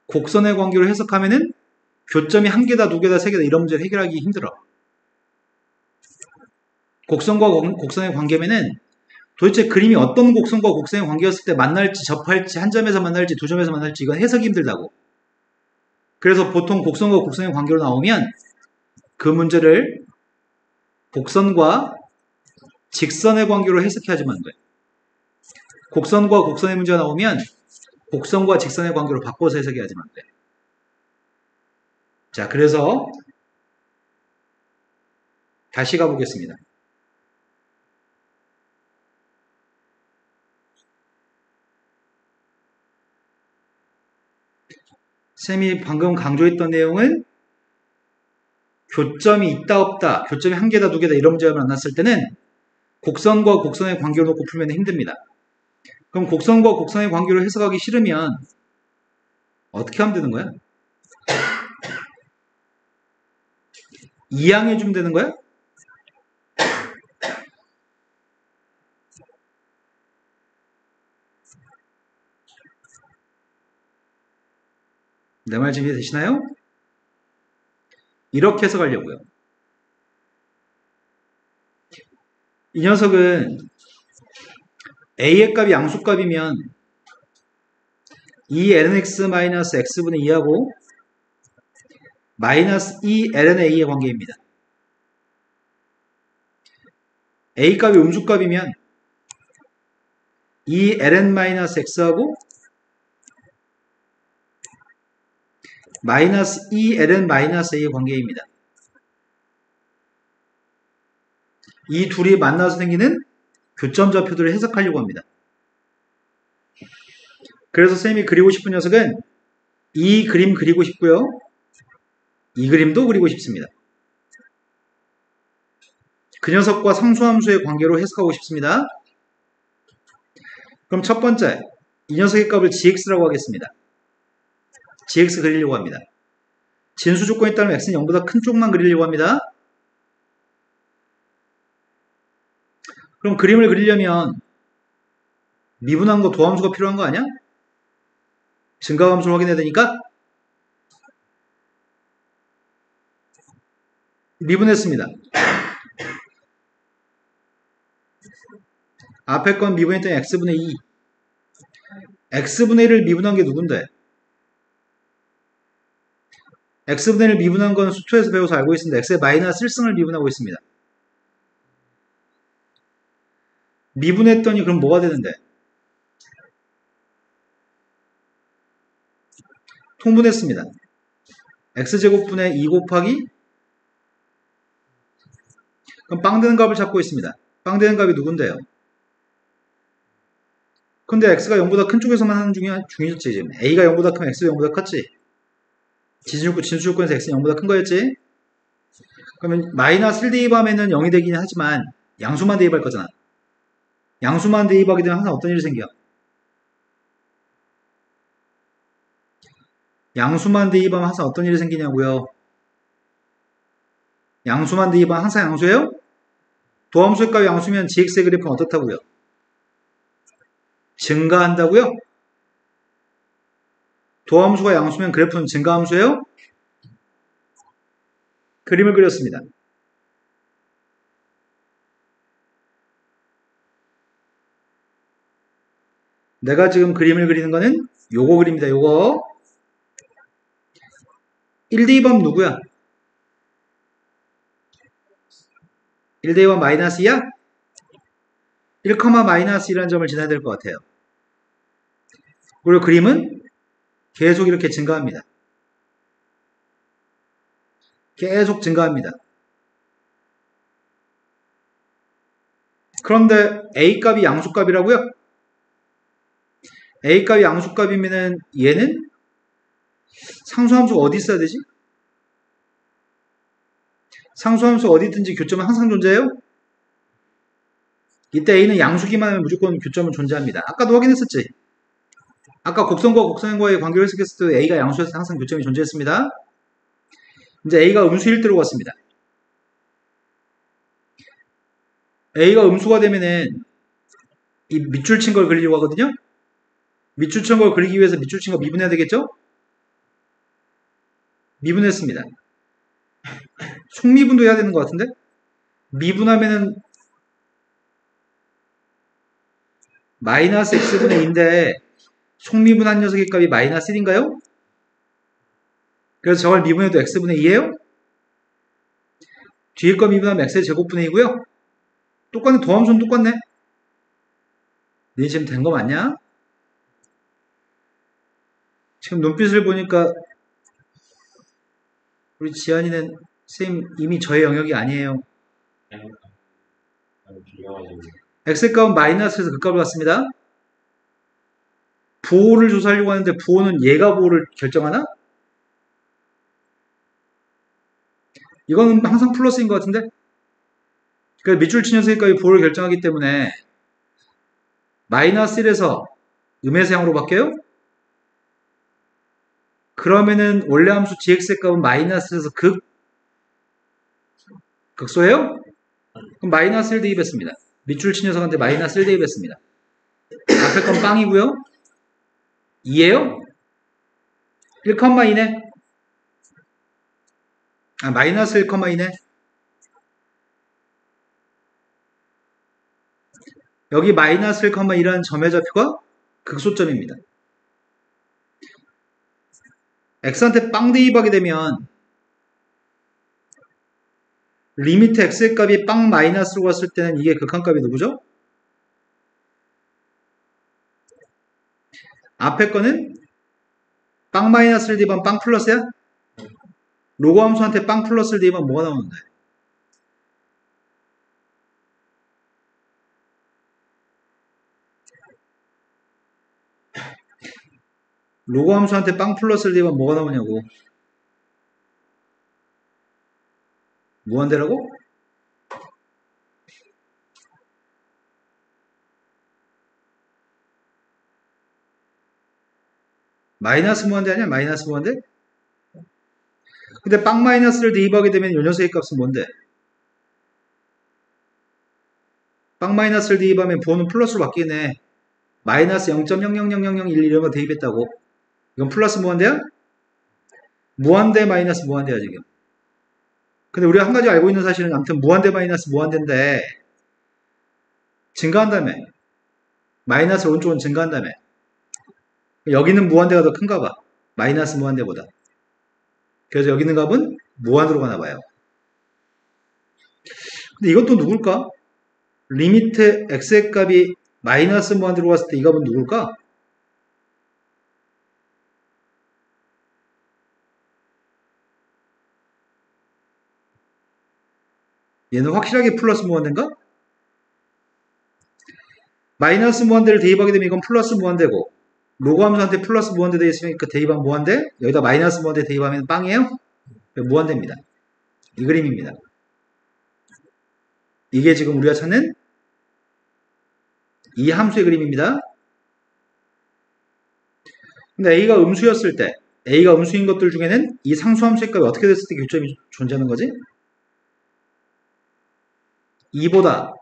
곡선의 관계로 해석하면은 교점이 한 개다 두 개다 세 개다 이런 문제를 해결하기 힘들어. 곡선과 곡선의 관계면은 도대체 그림이 어떤 곡선과 곡선의 관계였을 때 만날지 접할지 한 점에서 만날지 두 점에서 만날지 이건 해석이 힘들다고. 그래서 보통 곡선과 곡선의 관계로 나오면 그 문제를 곡선과 직선의 관계로 해석해야지만 돼. 곡선과 곡선의 문제가 나오면 곡선과 직선의 관계로 바꿔서 해석해야지만 돼. 자, 그래서 다시 가보겠습니다. 쌤이 방금 강조했던 내용은 교점이 있다 없다, 교점이 한 개다 두 개다 이런 문제가 만났을 때는 곡선과 곡선의 관계로 놓고 풀면 힘듭니다. 그럼 곡선과 곡선의 관계로 해석하기 싫으면 어떻게 하면 되는 거야? 이항해주면 되는 거야? 내 말 지금 이해되시나요? 이렇게 해석하려고요. 이 녀석은 a의 값이 양수값이면 2lnx-x분의 2하고 마이너스 2lnA의 관계입니다. a 값이 음수값이면 2ln-x하고 마이너스 2ln-a의 관계입니다. 이 둘이 만나서 생기는 교점 좌표들을 해석하려고 합니다. 그래서 쌤이 그리고 싶은 녀석은 이 그림 그리고 싶고요. 이 그림도 그리고 싶습니다. 그 녀석과 상수함수의 관계로 해석하고 싶습니다. 그럼 첫 번째, 이 녀석의 값을 gx라고 하겠습니다. gx 그리려고 합니다. 진수 조건에 따르면 x는 0보다 큰 쪽만 그리려고 합니다. 그럼 그림을 그리려면 미분함과 도함수가 필요한 거 아니야? 증가함수를 확인해야 되니까 미분했습니다. 앞에 건 미분했더니 x분의 2. x분의 1을 미분한 게 누군데? x분의 1을 미분한 건 수투에서 배워서 알고 있습니다. x의 마이너스 1승을 미분하고 있습니다. 미분했더니 그럼 뭐가 되는데? 통분했습니다. x제곱분의 2 곱하기 그럼 빵 되는 값을 찾고 있습니다. 빵 되는 값이 누군데요? 근데 x가 0보다 큰 쪽에서만 하는 중이었지 지금. a가 0보다 크면 x가 0보다 컸지. 진수조건에서 x는 0보다 큰 거였지. 그러면 마이너스 1 대입하면은 0이 되긴 하지만 양수만 대입할 거잖아. 양수만 대입하게 되면 항상 어떤 일이 생겨? 양수만 대입하면 항상 어떤 일이 생기냐고요? 양수만 대입하면 항상 양수예요? 도함수의 값이 양수면 gx의 그래프는 어떻다고요? 증가한다고요? 도함수가 양수면 그래프는 증가함수예요? 그림을 그렸습니다. 내가 지금 그림을 그리는 거는 요거 그립니다. 요거 1대2번 누구야? 1대2번 마이너스 2야? 1, 마이너스 2라는 점을 지나야 될 것 같아요. 그리고 그림은 계속 이렇게 증가합니다. 계속 증가합니다. 그런데 A값이 양수값이라고요? A값이 양수값이면은 얘는 상수함수가 어디 있어야 되지? 상수함수 어디든지 교점은 항상 존재해요? 이때 A는 양수기만 하면 무조건 교점은 존재합니다. 아까도 확인했었지? 아까 곡선과 곡선과의 관계를 해석했을 때 A가 양수에서 항상 교점이 존재했습니다. 이제 A가 음수일 때로 왔습니다. A가 음수가 되면은 이 밑줄 친 걸 그리려고 하거든요. 밑줄 친 걸 그리기 위해서 밑줄 친 거 미분해야 되겠죠? 미분했습니다. 속미분도 해야 되는 것 같은데? 미분하면은 마이너스 x분의 2인데 속미분한 녀석의 값이 마이너스 1인가요? 그래서 저걸 미분해도 x분의 2예요? 뒤에 거 미분하면 x의 제곱분의 2고요. 똑같네. 도함수는 똑같네. 네, 지금 된 거 맞냐? 지금 눈빛을 보니까 우리 지한이는 선생님 이미 저의 영역이 아니에요. 빌려가지고. x의 값은 마이너스에서 그 값을 갖습니다. 부호를 조사하려고 하는데 부호는 얘가 부호를 결정하나? 이거는 항상 플러스인 것 같은데? 그러니까 밑줄 친 녀석의 값이 부호를 결정하기 때문에 마이너스 1에서 음에서 양으로 바뀌어요? 그러면은 원래 함수 gx의 값은 마이너스에서 극소예요? 그럼 마이너스 1 대입했습니다. 밑줄 친 녀석한테 마이너스 1 대입했습니다. 앞에 건 빵이고요. 2예요? 1,2네. 아, 마이너스 1,2네. 여기 마이너스 1,2라는 점의 좌표가 극소점입니다. x한테 빵 대입하게 되면 리미트 x의 값이 빵 마이너스로 갔을 때는 이게 극한값이 누구죠? 앞에 거는 빵 마이너스를 대입하면 빵 플러스야? 로그 함수한테 빵 플러스를 대입하면 뭐가 나오는데? 로그 함수한테 빵 플러스를 대입하면 뭐가 나오냐고. 무한대라고? 마이너스 무한대 아니야? 마이너스 무한대? 근데 빵 마이너스를 대입하게 되면 요 녀석의 값은 뭔데? 빵 마이너스를 대입하면 부호는 플러스로 바뀌네. 마이너스 0.0000001 이런 거 대입했다고. 이건 플러스 무한대야? 무한대 마이너스 무한대야 지금. 근데 우리가 한 가지 알고 있는 사실은 아무튼 무한대 마이너스 무한대인데 증가한다며. 마이너스 오른쪽은 증가한다며. 여기는 무한대가 더 큰가 봐. 마이너스 무한대보다. 그래서 여기 있는 값은 무한으로 가나 봐요. 근데 이것도 누굴까? 리미트 x의 값이 마이너스 무한대로 갔을 때 이 값은 누굴까? 얘는 확실하게 플러스 무한대인가? 마이너스 무한대를 대입하게 되면 이건 플러스 무한대고 로그 함수한테 플러스 무한대 되어 있으니까 대입하면 무한대, 여기다 마이너스 무한대 대입하면 빵이에요? 무한대입니다. 이 그림입니다. 이게 지금 우리가 찾는 이 함수의 그림입니다. 근데 A가 음수였을 때, A가 음수인 것들 중에는 이 상수함수의 값이 어떻게 됐을 때 교점이 존재하는 거지? 2보다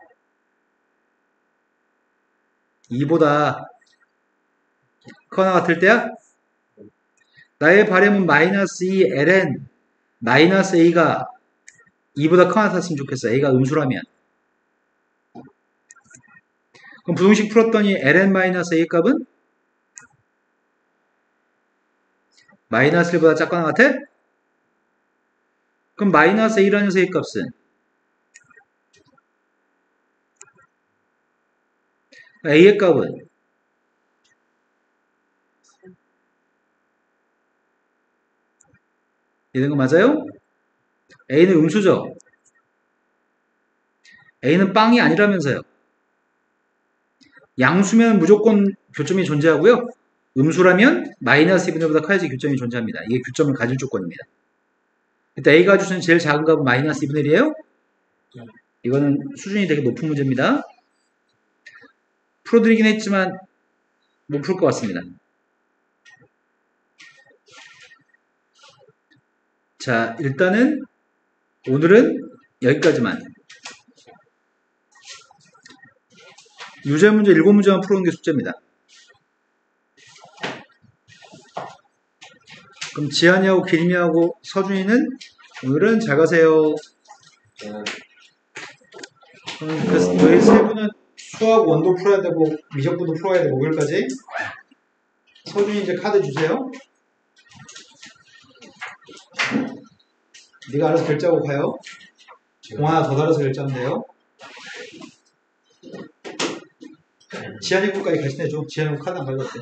크거나 같을 때야? 나의 바램은 마이너스 2 ln 마이너스 a가 2보다 크거나 같았으면 좋겠어. a가 음수라면. 그럼 부등식 풀었더니 ln 마이너스 a 값은 마이너스 1보다 작거나 같아? 그럼 마이너스 a라는 녀석의 값은 a의 값은 이런 거 맞아요? a는 음수죠? a는 빵이 아니라면서요. 양수면 무조건 교점이 존재하고요. 음수라면 마이너스 2분의 1보다 커야지 교점이 존재합니다. 이게 교점을 가질 조건입니다. 일단 a가 주는 제일 작은 값은 마이너스 2분의 1이에요? 이거는 수준이 되게 높은 문제입니다. 풀어드리긴 했지만 못 풀 것 같습니다. 자, 일단은 오늘은 여기까지만. 유제 문제 7문제만 풀어오는 게 숙제입니다. 그럼 지한이하고 기림이하고 서준이는 오늘은 잘 가세요. 저는 너희 세 분은 수학 원도 풀어야 되고 미적분도 풀어야 되고 목요일까지. 서준이 이제 카드 주세요. 네가 알아서 결제하고 가요. 공 하나 더 달아서 결제하면 돼요. 지한이 거까지 대신해줘. 지한이 거 카드 안 가져왔대.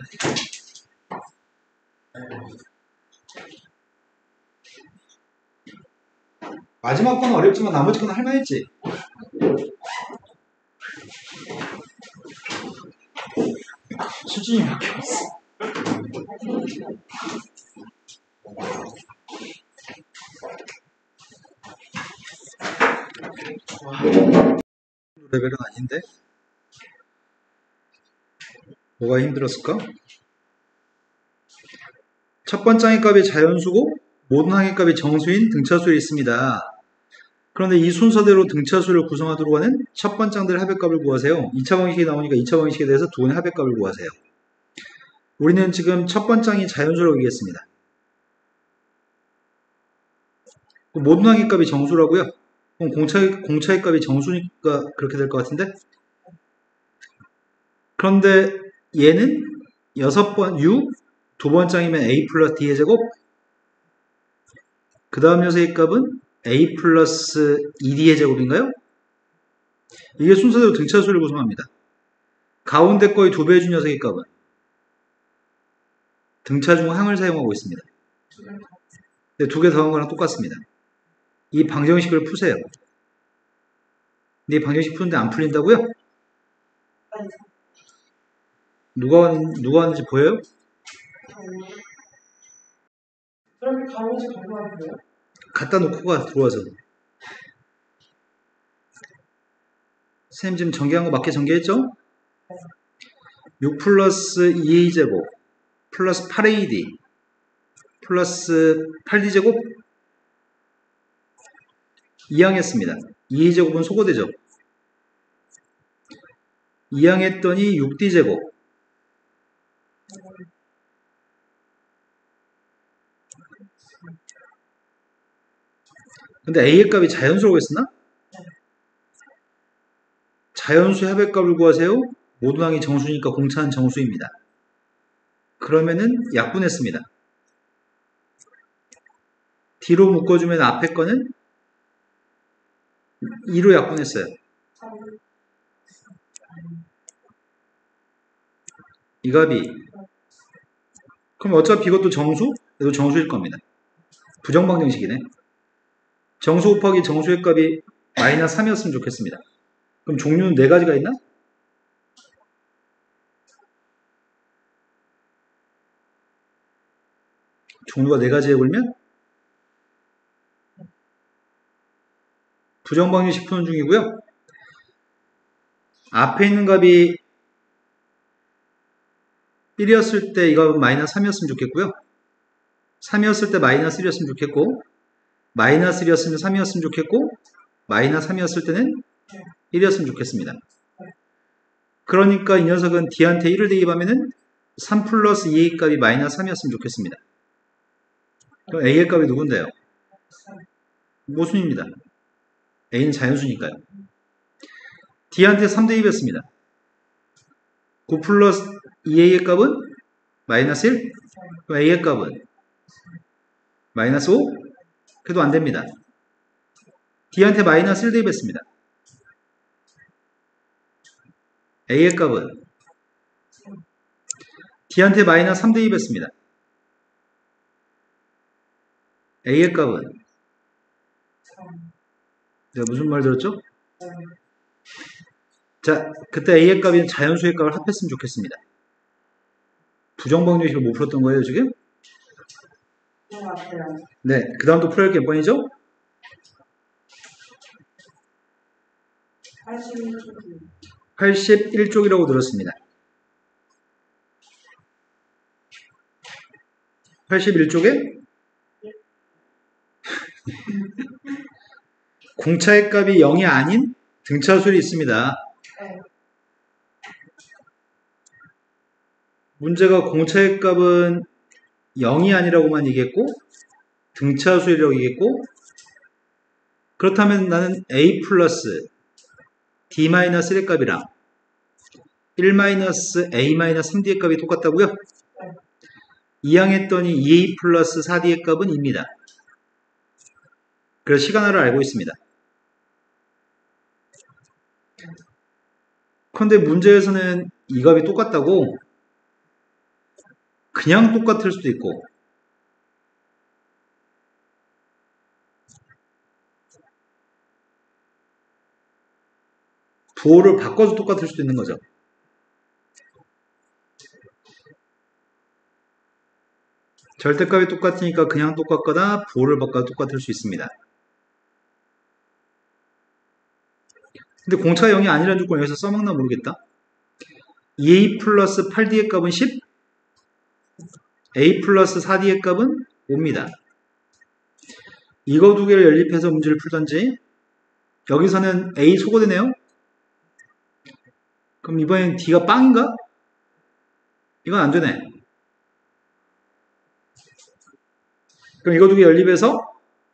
마지막 건 어렵지만 나머지 건 할만했지. 수준이 밖에 없어. 레벨은 아닌데? 뭐가 힘들었을까? 첫 번째 항해값이 자연수고 모든 항해값이 정수인 등차수에 있습니다. 그런데 이 순서대로 등차수를 구성하도록 하는 첫 번째 항들 합의값을 구하세요. 2차 방식이 나오니까 2차 방식에 대해서 두 번의 합의값을 구하세요. 우리는 지금 첫 번째 항이 자연수라고 얘기했습니다. 모든 항해값이 정수라고요? 그럼 공차의 값이 정수니까 그렇게 될 것 같은데? 그런데 얘는 6번 U, 두 번째 항이면 A 플러스 D의 제곱, 그 다음 녀석의 값은 A 플러스 2D의 제곱인가요? 이게 순서대로 등차수를 구성합니다. 가운데 거의 2배 해준 녀석의 값은 등차 중 항을 사용하고 있습니다. 근데 2개 더한 거랑 똑같습니다. 이 방정식을 푸세요. 근데 이 방정식 푸는데 안 풀린다고요? 누가 왔는지 보여요? 그렇게 가로지 가져왔어요? 갖다 놓고 가, 들어와서. 선생님 지금 전개한 거 맞게 전개했죠? 6 플러스 2a제곱 플러스 8ad 플러스 8d제곱 2항했습니다. 2a제곱은 소거되죠? 2항했더니 6d제곱 근데 a의 값이 자연수라고 했었나? 자연수의 합의값을 구하세요. 모든 항이 정수니까 공차는 정수입니다. 그러면은 약분했습니다. D로 묶어주면 앞에 거는 2로 약분했어요. 이 값이 그럼 어차피 이것도 정수? 이것도 정수일 겁니다. 부정방정식이네. 정수 곱하기 정수의 값이 마이너스 3이었으면 좋겠습니다. 그럼 종류는 4가지가 있나? 종류가 4가지에 걸면 부정방정식 푸는 중이고요. 앞에 있는 값이 1이었을 때 이 값은 마이너스 3이었으면 좋겠고요. 3이었을 때 마이너스 1이었으면 좋겠고 마이너스 1이었으면 3이었으면 좋겠고 마이너스 3이었을 때는 1이었으면 좋겠습니다. 그러니까 이 녀석은 D한테 1을 대입하면은 3 플러스 2a 값이 마이너스 3이었으면 좋겠습니다. 그럼 a의 값이 누군데요? 모순입니다. a는 자연수니까요. D한테 3 대입했습니다. 9 플러스 2a의 값은 마이너스 1? 그럼 a의 값은 마이너스 5? 그래도 안됩니다. D한테 마이너스 1 대입했습니다. a의 값은 D한테 마이너스 3 대입했습니다. a의 값은 내가 무슨 말 들었죠? 자, 그때 a의 값이 자연수의 값을 합했으면 좋겠습니다. 부정방정식을 못 풀었던 거예요, 지금? 네, 그 다음도 풀어야 할 게 몇 번이죠? 81쪽이라고 들었습니다. 81쪽에 공차의 값이 0이 아닌 등차수열이 있습니다. 네. 문제가 공차의 값은 0이 아니라고만 얘기했고 등차수열이라고 얘기했고 그렇다면 나는 a 플러스 d-1의 값이랑 1-a-3d의 값이 똑같다고요? 이항했더니 2a 플러스 4d의 값은 2입니다. 그래서 시간화를 알고 있습니다. 그런데 문제에서는 이 값이 똑같다고 그냥 똑같을 수도 있고 부호를 바꿔서 똑같을 수도 있는 거죠. 절대값이 똑같으니까 그냥 똑같거나 부호를 바꿔서 똑같을 수 있습니다. 근데 공차가 0이 아니라는 조건 여기서 써먹나 모르겠다. 2a 플러스 8d의 값은 10, a 플러스 4d의 값은 5입니다. 이거 두 개를 연립해서 문제를 풀던지 여기서는 a 소거되네요. 그럼 이번엔 d가 빵인가? 이건 안 되네. 그럼 이거 두 개 연립해서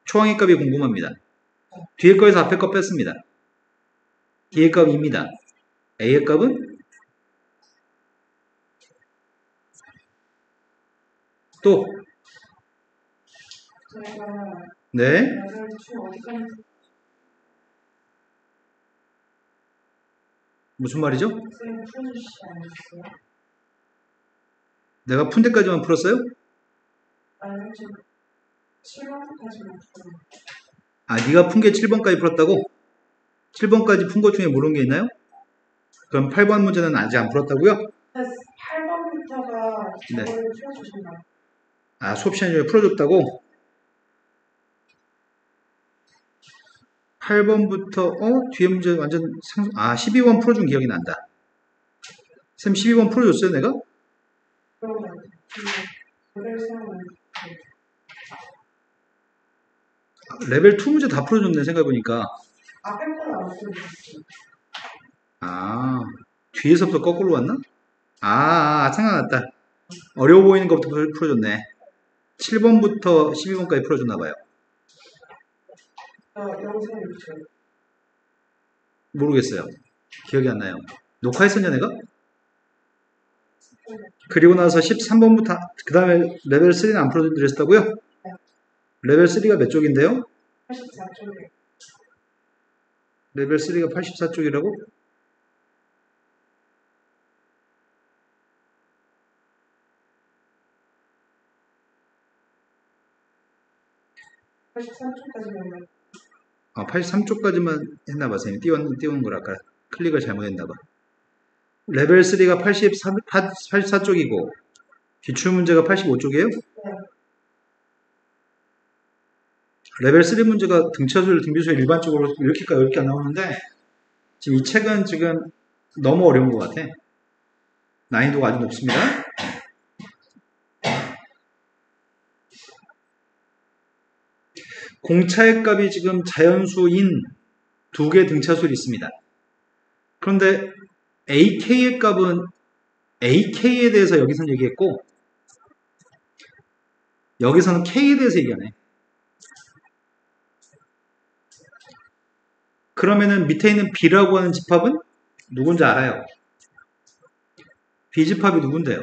초항의 값이 궁금합니다. 뒤에 거에서 앞에 거 뺐습니다. d의 값 2입니다. a의 값은 또 제가 네. 레벨 2 어디까지 무슨 말이죠? 선생님 풀어주시지 않으셨어요? 내가 푼 데까지만 풀었어요? 아니면 지금 7번까지만 풀어요. 아, 네가 푼 게 7번까지 풀었다고? 7번까지 푼 것 중에 모르는 게 있나요? 그럼 8번 문제는 아직 안 풀었다고요? 8번부터가 네. 저를 풀어주신다. 아, 수업 시간 중에 풀어줬다고? 8번부터 뒤에 문제 완전 12번 풀어준 기억이 난다. 쌤 12번 풀어줬어요 내가? 그러면 레벨 3은 레벨 2 문제 다 풀어줬네 생각해보니까. 앞에 거는 안 풀어주셨어요. 아, 뒤에서부터 거꾸로 왔나? 생각났다. 어려워 보이는 것부터 풀어줬네. 7번부터 12번까지 풀어줬나봐요. 영상이 있어요. 모르겠어요. 기억이 안 나요. 녹화했었냐 내가? 그리고 나서 13번부터 그 다음에 레벨 3는 안 풀어드렸다고요? 레벨 3가 몇 쪽인데요? 84쪽에. 레벨 3가 84쪽이라고? 아, 83쪽까지만 83쪽까지만 했나봐. 선생님 띄운 걸 아까 클릭을 잘못했나봐. 레벨 3가 84쪽이고 기출 문제가 85쪽이에요? 네. 레벨 3 문제가 등차수열, 등비수열 일반적으로 이렇게까지 어렵게 안 나오는데 지금 이 책은 지금 너무 어려운 것 같아. 난이도가 아주 높습니다. 공차의 값이 지금 자연수인 두 개의 등차수열이 있습니다. 그런데 AK의 값은 AK에 대해서 여기서는 얘기했고 여기서는 K에 대해서 얘기하네. 그러면은 밑에 있는 B라고 하는 집합은 누군지 알아요? B 집합이 누군데요?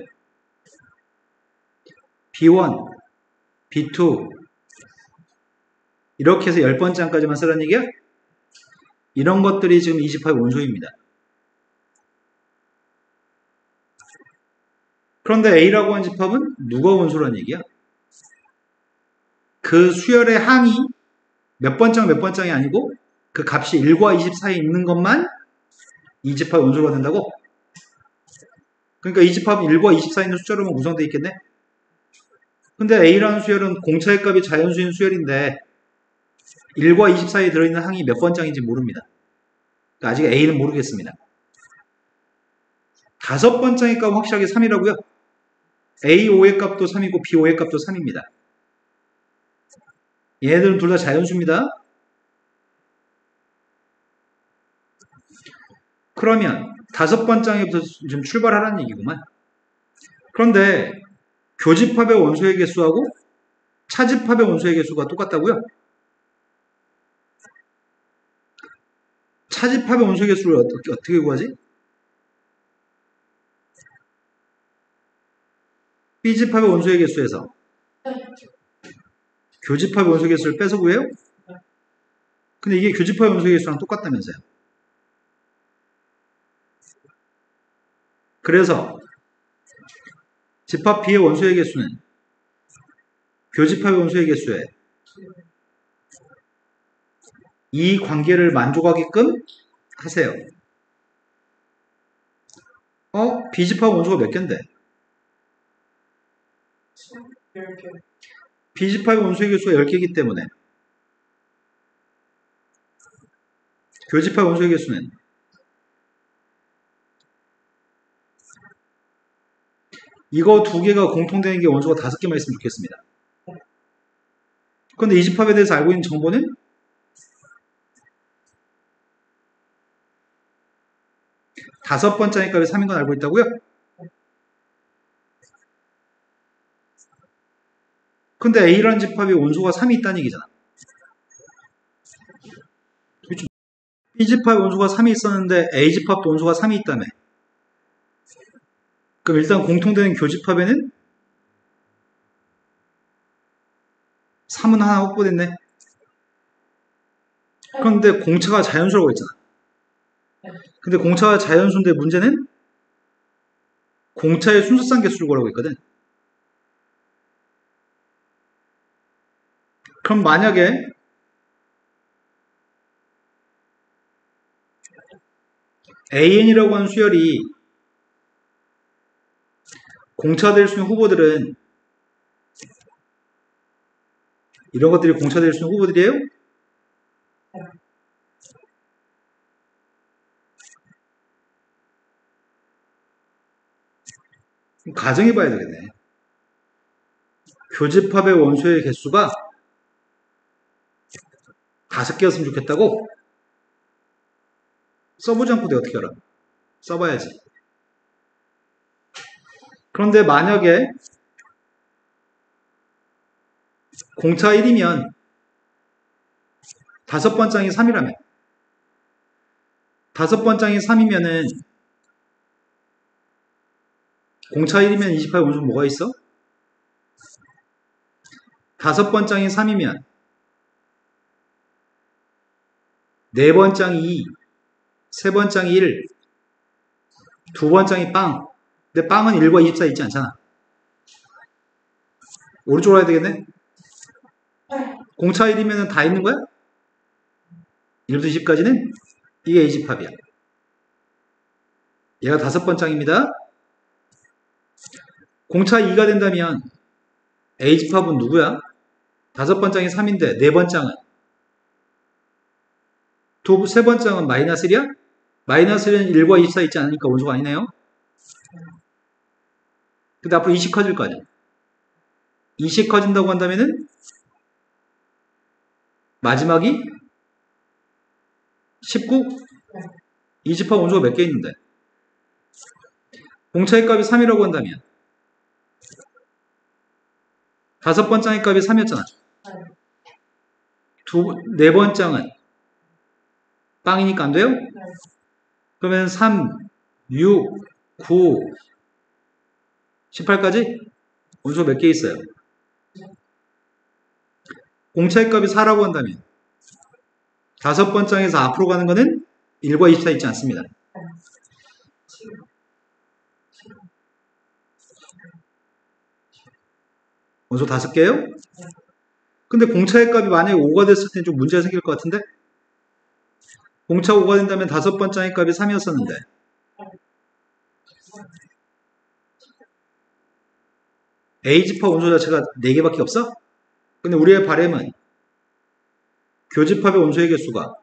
B1, B2 이렇게 해서 10번째 항까지만 쓰라는 얘기야? 이런 것들이 지금 이 집합의 원소입니다. 그런데 A라고 하는 집합은 누가 원소라는 얘기야? 그 수열의 항이 몇 번장 몇 번장이 아니고 그 값이 1과 20 사이에 있는 것만 이 집합의 원소가 된다고? 그러니까 이 집합은 1과 20 사이에 있는 숫자로만 구성되어 있겠네? 근데 A라는 수열은 공차의 값이 자연수인 수열인데 1과 20 사이에 들어있는 항이 몇 번장인지 모릅니다. 그러니까 아직 A는 모르겠습니다. 5번장의 값은 확실하게 3이라고요? A5의 값도 3이고 B5의 값도 3입니다. 얘네들은 둘 다 자연수입니다. 그러면 5번장에부터 좀 출발하라는 얘기구만. 그런데 교집합의 원소의 개수하고 차집합의 원소의 개수가 똑같다고요? 차집합의 원소의 개수를 어떻게 구하지? B집합의 원소의 개수에서 교집합의 원소의 개수를 빼서 구해요? 근데 이게 교집합의 원소의 개수랑 똑같다면서요. 그래서 집합 B의 원소의 개수는 교집합의 원소의 개수에 이 관계를 만족하게끔 하세요. B집합 원소가 몇 개인데? 10개. B집합의 원소의 개수가 10개이기 때문에 교집합의 원소의 개수는 이거 두 개가 공통되는 게 원소가 5개만 있으면 좋겠습니다. 그런데 이 집합에 대해서 알고 있는 정보는 다섯 번째 값이 3인 건 알고 있다고요? 근데 A라는 집합이 원소가 3이 있다는 얘기잖아. B집합에 원소가 3이 있었는데 A집합도 원소가 3이 있다며. 그럼 일단 공통되는 교집합에는 3은 하나 확보됐네. 그런데 공차가 자연수라고 했잖아. 근데 공차가 자연수인데 문제는 공차의 순서상 개수를 구하라고 했거든. 그럼 만약에 AN이라고 하는 수열이 공차될 수 있는 후보들은 이런 것들이 공차될 수 있는 후보들이에요? 가정해봐야 되겠네. 교집합의 원소의 개수가 5개였으면 좋겠다고? 써보지 않고 내가 어떻게 알아? 써봐야지. 그런데 만약에 공차 1이면 5번장이 3이라면 5번장이 3이면은 공차 1이면 28의 원소 뭐가 있어? 5번장이 3이면 4번장이 2, 3번장이 1, 2번장이 빵. 근데 빵은 1과 24 있지 않잖아. 오른쪽으로 가야 되겠네? 공차 1이면 다 있는 거야? 1부터 20까지는? 이게 A집합이야. 얘가 5번장입니다. 공차 2가 된다면 A집합은 누구야? 5번장이 3인데 4번장은? 3번장은 마이너스 1이야? 마이너스 1은 1과 24 있지 않으니까 원소가 아니네요. 근데 앞으로 20 커질 거 아니야. 20 커진다고 한다면은 마지막이 19? 이집합 원소가 몇 개 있는데? 공차의 값이 3이라고 한다면 5번장의 값이 3이었잖아. 4번장은 빵이니까 안 돼요? 그러면 3, 6, 9, 18까지 원소 몇 개 있어요? 공차의 값이 4라고 한다면 5번장에서 앞으로 가는 거는 1과 24 있지 않습니다. 원소 5개예요? 근데 공차의 값이 만약에 5가 됐을 때는 좀 문제가 생길 것 같은데? 공차 5가 된다면 5번장의 값이 3이었었는데 A집합 원소 자체가 4개밖에 없어? 근데 우리의 바램은 교집합의 원소의 개수가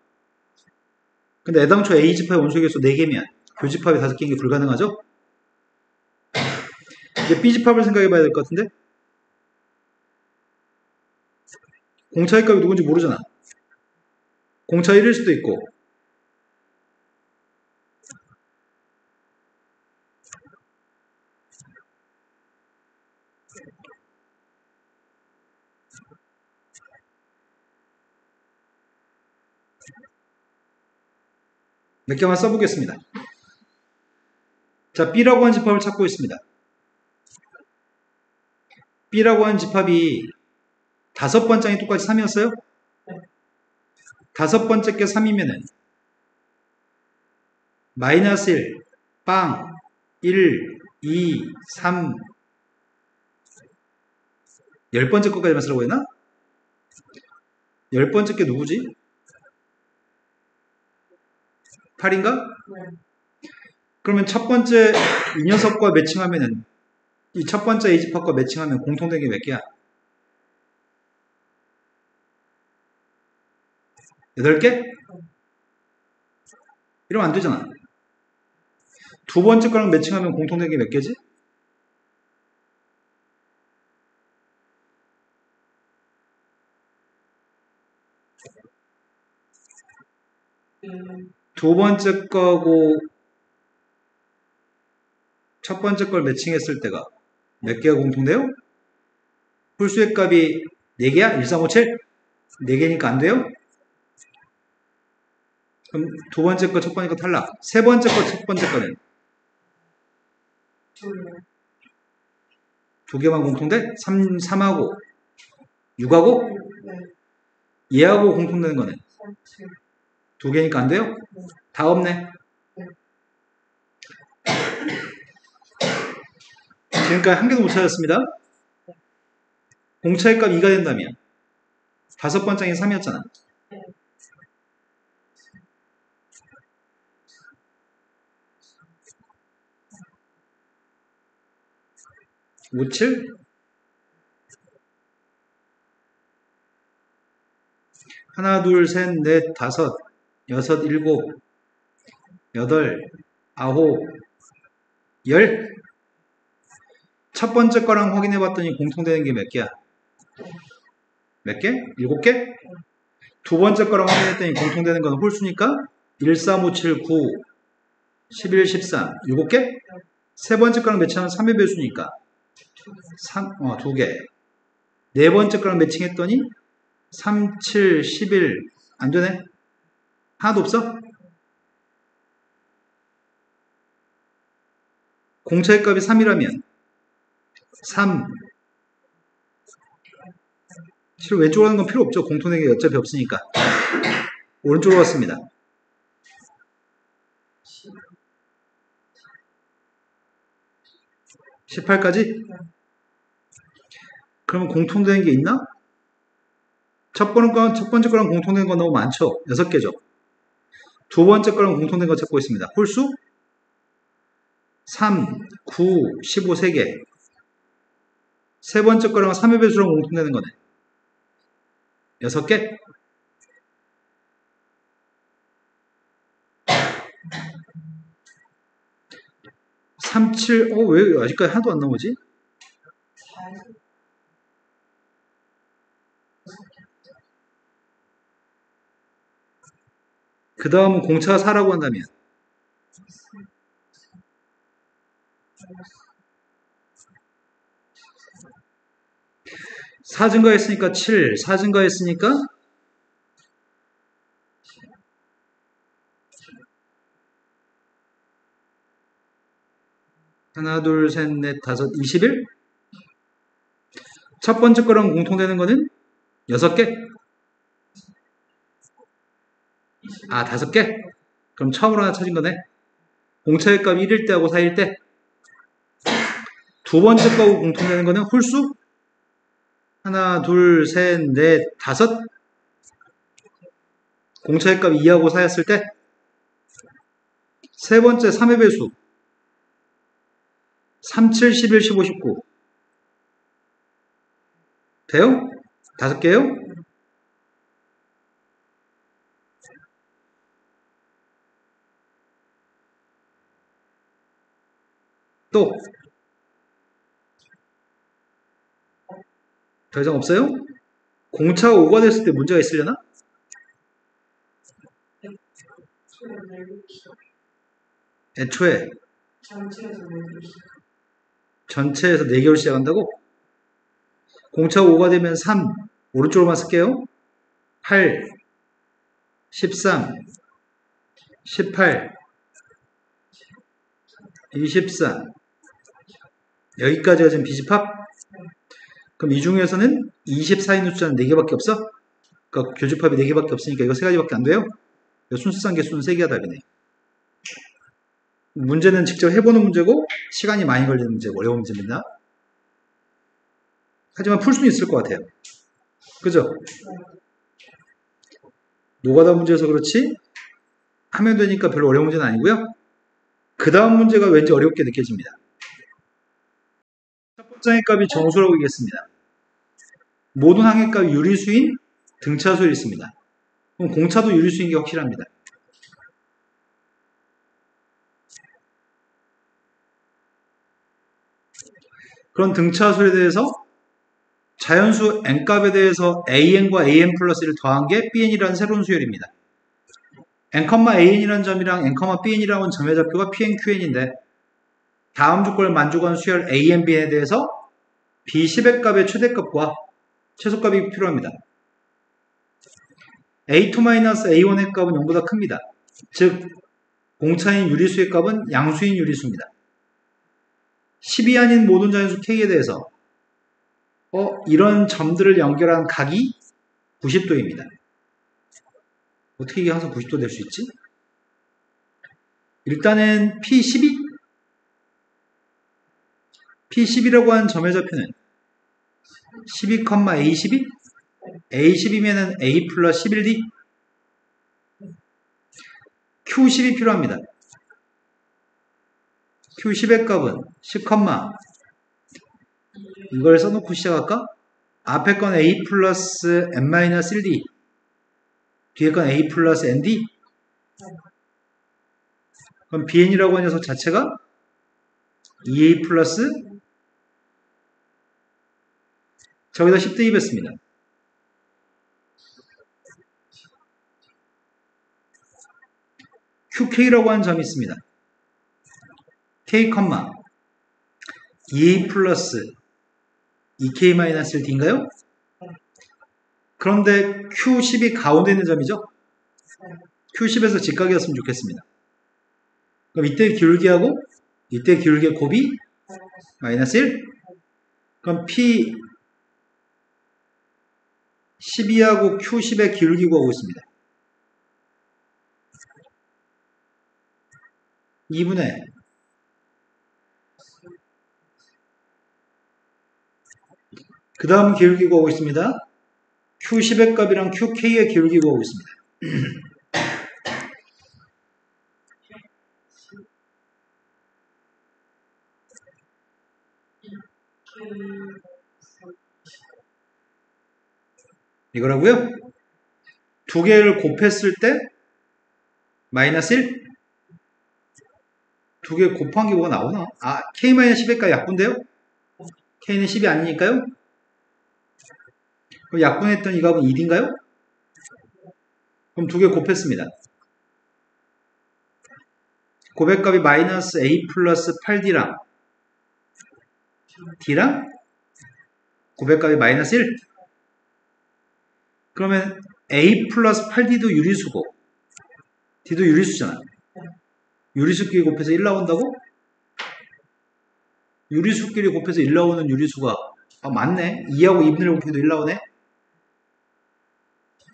근데 애당초 A집합의 원소의 개수 4개면 교집합이 5개인 게 불가능하죠? 이제 B집합을 생각해 봐야 될 것 같은데 공차의 값이 누군지 모르잖아. 공차 1일 수도 있고. 몇 개만 써보겠습니다. 자, B라고 하는 집합을 찾고 있습니다. B라고 하는 집합이 다섯 번째이 똑같이 3이었어요? 다섯 번째 게 3이면은 마이너스 1, 빵, 1, 2, 3, 열 번째 것까지만 쓰라고 했나? 열 번째 게 누구지? 8인가? 네. 그러면 첫 번째 이 녀석과 매칭하면은 이 첫 번째 이 집합과 매칭하면 공통된 게 몇 개야? 8개? 이러면 안 되잖아. 두 번째 거랑 매칭하면 공통된 게 몇 개지? 두 번째 거고 첫 번째 걸 매칭했을 때가 몇 개가 공통돼요? 홀수의 값이 4개야? 1, 3, 5, 7? 4개니까 안 돼요? 그럼 두 번째 거, 첫 번째 거 탈락. 세 번째 거, 첫 번째 거는 둘이요. 두 개만 공통돼? 3하고 6하고 네. 얘하고 공통되는 거는 3, 7. 두 개니까 안 돼요? 네. 다 없네. 네. 지금까지 한 개도 못 찾았습니다. 공차의 값 2가 된다면 다섯 번째인 3이었잖아. 네. 5, 7? 하나, 둘, 셋, 넷, 다섯, 여섯, 일곱, 여덟, 아홉, 열. 첫 번째 거랑 확인해 봤더니 공통되는 게 몇 개야? 몇 개? 7개? 두 번째 거랑 확인했더니 공통되는 건 홀수니까 1, 3, 5, 7, 9, 11, 13, 7개? 세 번째 거랑 매칭하면 3의 배수니까 2개. 네 번째 거랑 매칭했더니 3, 7, 11, 안 되네? 하나도 없어? 공차의 값이 3이라면 3, 실은 왼쪽으로 하는 건 필요 없죠. 공통된 게 어차피 없으니까. 오른쪽으로 갔습니다. 18까지? 그러면 공통되는 게 있나? 첫 번째 거랑 공통된 건 너무 많죠? 6개죠. 두 번째 거랑 공통된 거 찾고 있습니다. 홀수? 3, 9, 15, 3개. 세 번째 거랑 3의 배수랑 공통되는 거네. 6개? 삼, 7, 왜 아직까지 하나도 안 나오지? 4에서 그 다음은 공차가 4라고 한다면 4 증가했으니까 7, 4 증가했으니까 하나, 둘, 셋, 넷, 다섯, 21? 첫 번째 거랑 공통되는 거는 6개? 5개? 그럼 처음으로 하나 찾은 거네. 공차의 값 1일 때하고 4일 때. 두 번째 거하고 공통되는 거는 홀수? 하나, 둘, 셋, 넷, 다섯. 공차의 값 2하고 4였을 때. 세 번째 3의 배수. 3, 7, 11, 15, 19. 돼요? 5개요? 또. 더 이상 없어요? 공차가 5가 됐을 때 문제가 있으려나? 애초에 전체에서 4개로 시작한다고? 공차가 5가 되면 3 오른쪽으로만 쓸게요. 8 13 18 24 여기까지가 지금 비집합? 그럼 이 중에서는 24인 숫자는 4개밖에 없어? 그러니까 교집합이 4개밖에 없으니까 이거 3가지밖에 안 돼요? 순수상 개수는 3개가 답이네. 문제는 직접 해보는 문제고 시간이 많이 걸리는 문제고 어려운 문제입니다. 하지만 풀 수는 있을 것 같아요. 그죠? 노가다 문제여서 그렇지 하면 되니까 별로 어려운 문제는 아니고요. 그 다음 문제가 왠지 어렵게 느껴집니다. 첫 번째 항해값이 정수라고 얘기했습니다. 모든 항해값이 유리수인 등차수에 있습니다. 그럼 공차도 유리수인 게 확실합니다. 그런 등차수에 대해서 자연수 n값에 대해서 an과 an 플러스 1을 더한 게 bn이라는 새로운 수열입니다. n,an이라는 점이랑 n,bn이라는 점의 좌표가 pn, qn인데 다음 조건을 만족한 수열 an, bn에 대해서 b10의 값의 최대값과 최소값이 필요합니다. a2-a1의 값은 0보다 큽니다. 즉 공차인 유리수의 값은 양수인 유리수입니다. 10이 아닌 모든 자연수 k에 대해서 이런 점들을 연결한 각이 90도입니다. 어떻게 이게 항상 90도 될 수 있지? 일단은 P10이라고 하는 점의 좌표는 12, A12? A12면은 A 플러스 11D Q10이 필요합니다. Q10의 값은 10, 이걸 써놓고 시작할까? 앞에 건 A 플러스 N-1D 뒤에 건 A 플러스 ND 그럼 BN이라고 하는 녀석 자체가 EA 플러스 저기다 10 대입했습니다. QK라고 하는 점이 있습니다. K, EA 플러스 EK-1D인가요? 그런데 Q10이 가운데 있는 점이죠? Q10에서 직각이었으면 좋겠습니다. 그럼 이때 기울기하고 이때 기울기의 곱이 마이너스 1? 그럼 P12하고 Q10의 기울기 구하고 있습니다. 2분의 그 다음 기울기 구하고 있습니다. Q10의 값이랑 QK의 기울기 구하고 있습니다. 이거라고요? 두 개를 곱했을 때 마이너스 1? 두 개 곱한 게 뭐가 나오나? K-10의 값 약분돼요? K는 10이 아니니까요? 그럼 약분했던 이 값은 1인가요? 그럼 두 개 곱했습니다. 곱의 값이 마이너스 A 플러스 8D랑 D랑 곱의 값이 마이너스 1? 그러면 A 플러스 8D도 유리수고 D도 유리수잖아. 유리수끼리 곱해서 1 나온다고? 유리수끼리 곱해서 1 나오는 유리수가 맞네. 2하고 2분의 1 곱해도 1 나오네.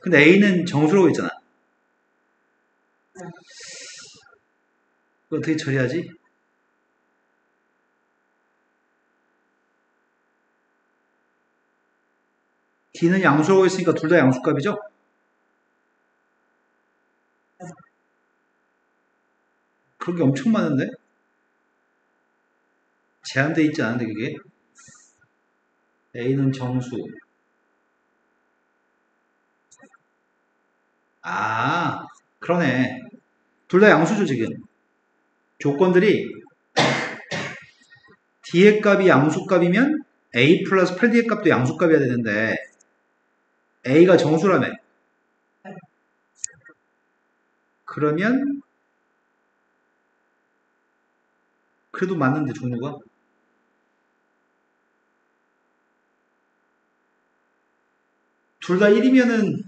근데 A는 정수라고 있잖아. 그거 어떻게 처리하지? D는 양수라고 했으니까 둘 다 양수값이죠? 그런 게 엄청 많은데? 제한되어 있지 않은데 그게? A는 정수. 그러네. 둘 다 양수죠 지금. 조건들이 D의 값이 양수값이면 A 플러스 8D의 값도 양수값이어야 되는데 A가 정수라며. 그러면 그래도 맞는데 종류가 둘 다 1이면은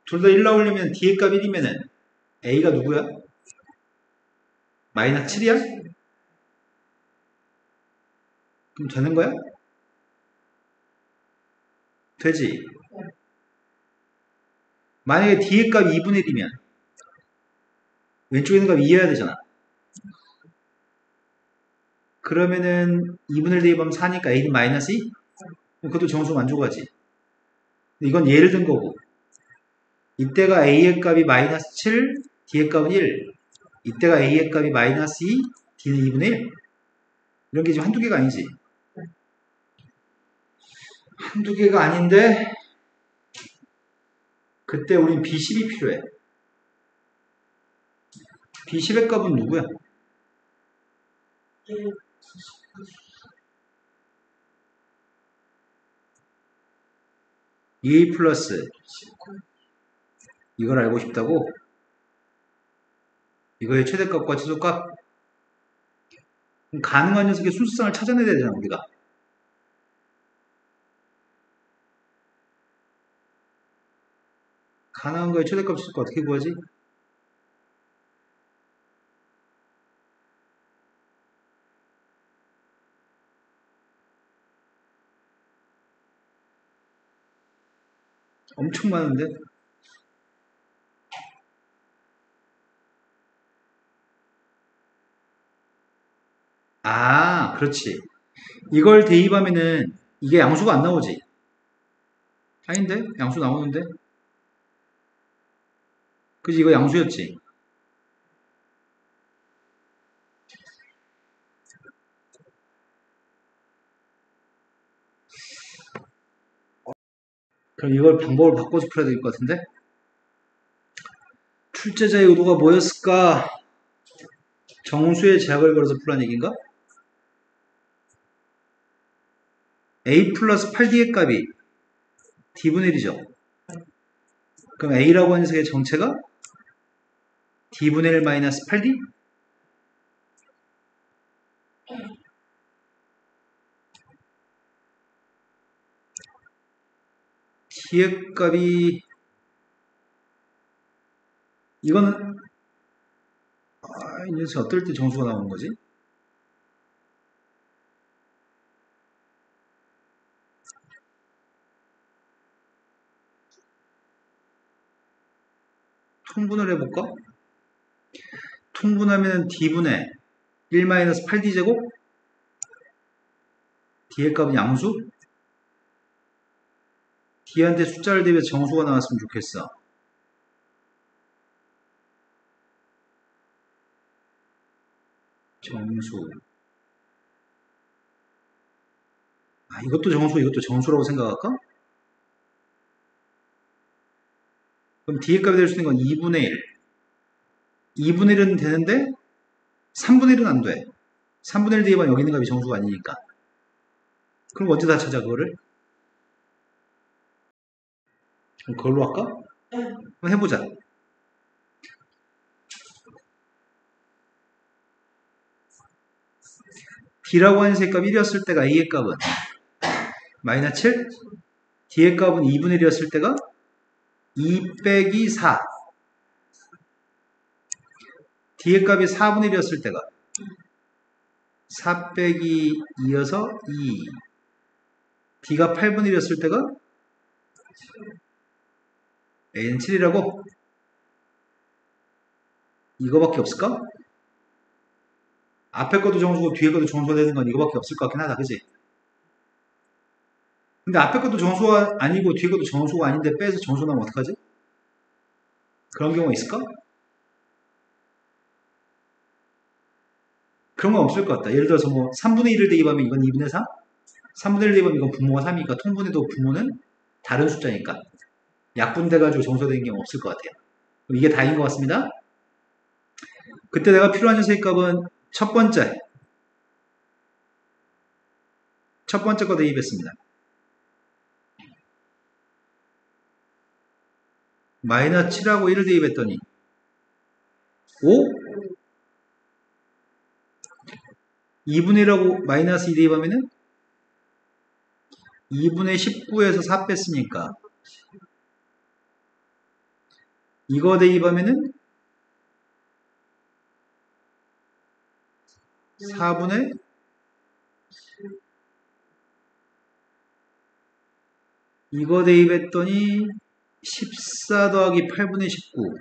둘 다 1 나오려면 D의 값 1이면은 A가 누구야? 마이너스 7이야? 그럼 되는 거야? 되지. 만약에 D의 값 2분의 1이면 왼쪽에 있는 값 2여야 되잖아. 그러면은 2분의 1 대입하면 4니까 A는 마이너스 2? 그럼 그것도 정수 만족하지. 이건 예를 든 거고. 이때가 A의 값이 마이너스 7, D의 값은 1. 이때가 A의 값이 마이너스 2, D는 2분의 1. 이런 게 지금 한두 개가 아니지. 한두 개가 아닌데 그때 우린 B10이 필요해. B10의 값은 누구야? 2A 플러스 이걸 알고 싶다고? 이거의 최대값과 최소값? 그럼 가능한 녀석의 순수성을 찾아내야 되잖아 우리가. 가능한 거의 최대값 최소값 어떻게 구하지? 엄청 많은데? 아, 그렇지. 이걸 대입하면은 이게 양수가 안 나오지. 아닌데? 양수 나오는데? 그지? 이거 양수였지. 그럼 이걸 방법을 바꿔서 풀어야 될 것 같은데? 출제자의 의도가 뭐였을까? 정수의 제약을 걸어서 풀라는 얘기인가? A 플러스 8D의 값이 D분의 1이죠. 그럼 A라고 하는 녀석의 정체가 D분의 1 마이너스 8D? D의 값이 이거는 이 녀석 어떨 때 정수가 나오는 거지? 통분을 해볼까? 통분하면 D분의 1 마이너스 8D 제곱? D의 값은 양수? D한테 숫자를 대비해서 정수가 나왔으면 좋겠어. 정수. 아, 이것도 정수, 이것도 정수라고 생각할까? 그럼 D의 값이 될 수 있는 건 2분의 1. 2분의 1은 되는데 3분의 1은 안 돼. 3분의 1 대입하면 여기 있는 값이 정수가 아니니까. 그럼 언제 다 찾아 그거를? 그럼 그걸로 할까? 한번 해보자. D라고 하는 셋값 1이었을 때가 A의 값은 마이너스 7, D의 값은 2분의 1이었을 때가 2 빼기 4, D의 값이 4분의 1이었을 때가 4 빼기 2여서 2, D가 8분의 1이었을 때가 A는 7이라고? 이거밖에 없을까? 앞에 것도 정수고 뒤에 것도 정수가 되는 건 이거밖에 없을 것 같긴 하다, 그지? 근데 앞에 것도 정수가 아니고 뒤에 것도 정수가 아닌데 빼서 정수 나오면 어떡하지? 그런 경우가 있을까? 그런 건 없을 것 같다. 예를 들어서 뭐 3분의 1을 대입하면 이건 2분의 3? 3분의 1 대입하면 이건 분모가 3이니까 통분해도 분모는 다른 숫자니까 약분돼가지고 정수되는 경우 없을 것 같아요. 그럼 이게 다인 것 같습니다. 그때 내가 필요한 녀석의 값은 첫 번째 첫 번째 거 대입했습니다. 마이너스 7하고 1을 대입했더니 5? 2분의 1하고 마이너스 2 대입하면은 2분의 19에서 4 뺐으니까 이거 대입하면은 4분의 이거 대입했더니 14 더하기 8분의 19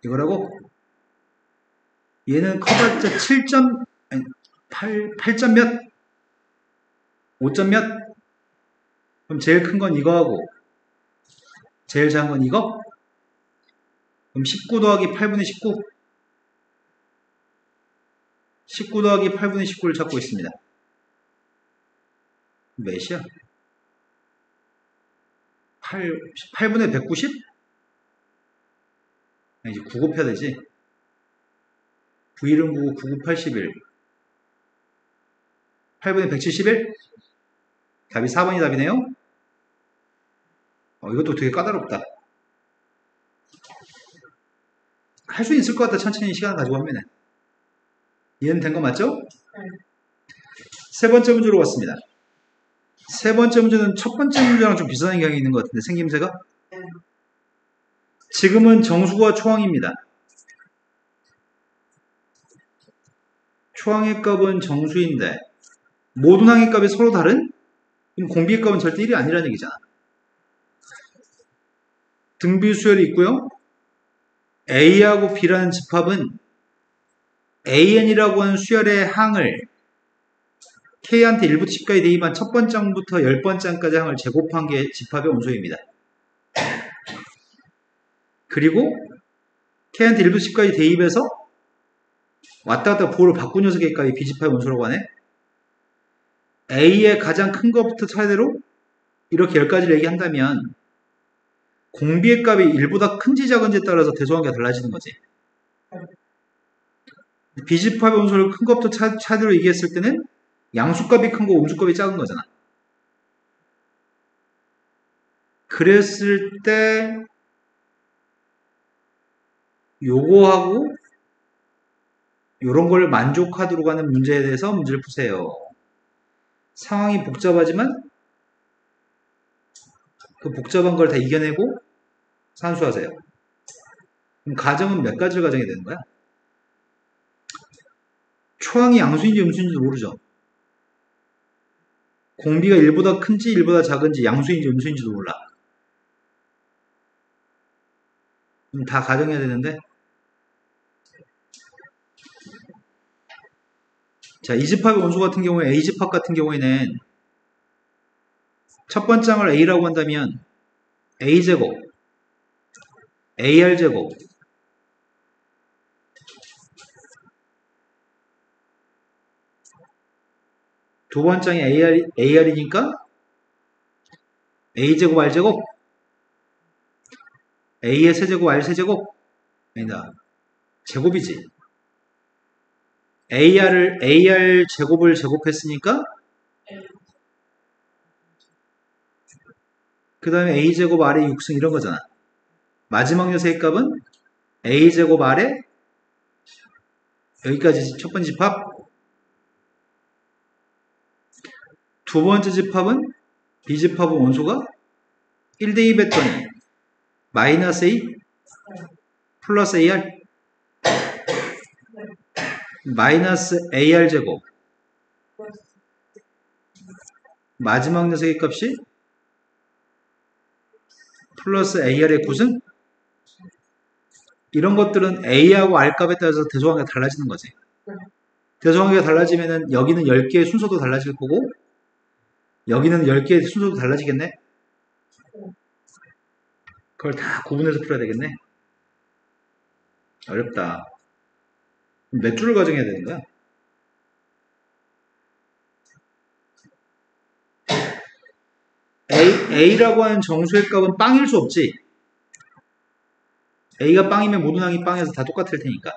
이거라고? 얘는 커봤자 7점 아니 8점 몇? 5점 몇? 그럼 제일 큰 건 이거하고 제일 작은 건 이거? 그럼 19 더하기 8분의 19 19 더하기 8분의 19를 찾고 있습니다. 몇이야? 8분의 190? 이제 9 곱해야 되지. 9일은 9, 9, 9, 81. 8분의 171? 답이 4번이 답이네요. 이것도 되게 까다롭다. 할 수 있을 것 같다. 천천히 시간 가지고 하면은. 이해는 된 거 맞죠? 세 번째 문제로 왔습니다. 세 번째 문제는 첫 번째 문제랑 좀 비슷한 경향이 있는 것 같은데, 생김새가? 지금은 정수가 초항입니다. 초항의 값은 정수인데, 모든 항의 값이 서로 다른? 그럼 공비의 값은 절대 1이 아니라는 얘기잖아. 등비수열이 있고요. A하고 B라는 집합은 AN이라고 하는 수열의 항을 K한테 1부터 10까지 대입한 첫 번째 항부터 10번째 항까지 항을 제곱한 게 집합의 원소입니다. 그리고 K한테 1부터 10까지 대입해서 왔다 갔다 보호를 바꾼 녀석의 값이 B집합의 원소라고 하네. A의 가장 큰 것부터 차례대로 이렇게 10가지를 얘기한다면 공비의 값이 1보다 큰지 작은지에 따라서 대소관계가 달라지는 거지. B집합의 원소를 큰 것부터 차례대로 얘기했을 때는 양수값이 큰 거, 음수값이 작은 거잖아. 그랬을 때 요거하고 요런 걸 만족하도록 하는 문제에 대해서 문제를 푸세요. 상황이 복잡하지만 그 복잡한 걸 다 이겨내고 산수하세요. 그럼 가정은 몇 가지를 가정해야 되는 거야? 초항이 양수인지 음수인지도 모르죠. 공비가 1보다 큰지 1보다 작은지 양수인지 음수인지도 몰라. 그럼 다 가정해야 되는데 자, 이 집합의 원소 같은 경우에 A집합 같은 경우에는 첫 번째 항을 A라고 한다면 A제곱 AR제곱 두 번째 항이 AR이니까 A제곱 R제곱 A의 세제곱 R 세제곱 아니다 제곱이지. AR 제곱을 제곱했으니까 그 다음에 A제곱 R의 6승 이런 거잖아. 마지막 녀석의 값은 A제곱 R의 여기까지 첫 번째 집합. 두 번째 집합은 B집합의 원소가 1대2 했더니 마이너스 A 플러스 AR 마이너스 AR 제곱 마지막 녀석의 값이 플러스 AR의 9승 이런 것들은 A하고 R 값에 따라서 대소관계가 달라지는 거지. 대소관계가 달라지면은 여기는 10개의 순서도 달라질 거고 여기는 10개의 순서도 달라지겠네. 그걸 다 구분해서 풀어야 되겠네. 어렵다. 몇 줄을 가정해야 되는 거야? A라고 하는 정수의 값은 빵일 수 없지. A가 빵이면 모든 항이 빵에서 다 똑같을 테니까.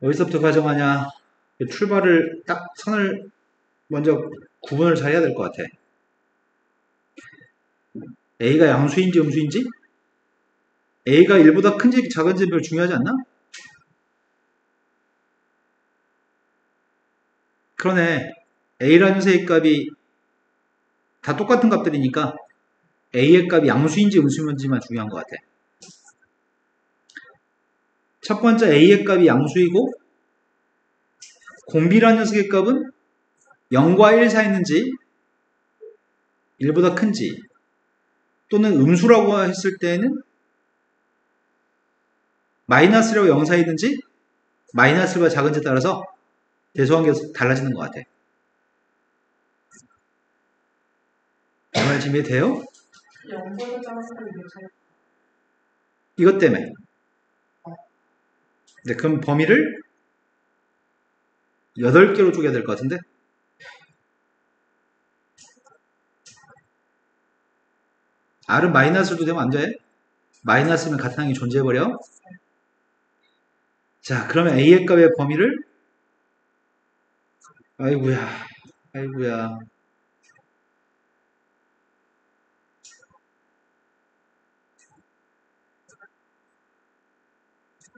어디서부터 가정하냐? 출발을 딱 선을 먼저 구분을 잘 해야 될 것 같아. A가 양수인지 음수인지? A가 1보다 큰지 작은지 별로 중요하지 않나? 그러네. A라는 녀석의 값이 다 똑같은 값들이니까 A의 값이 양수인지 음수인지만 중요한 것 같아. 첫 번째 A의 값이 양수이고 공비라는 녀석의 값은 0과 1 사이에 있는지 1보다 큰지 또는 음수라고 했을 때는 마이너스라고 0 사이에 있는지 마이너스보다 작은지에 따라서 대소관계가 달라지는 것 같아. 이 말 지금 이해돼요? 0보다 작은 건 괜찮아. 이것 때문에. 네, 그럼 범위를 8개로 쪼개야 될 것 같은데? R은 마이너스도 되면 안 돼. 마이너스면 같은 항이 존재해버려. 자, 그러면 A의 값의 범위를 아이고야.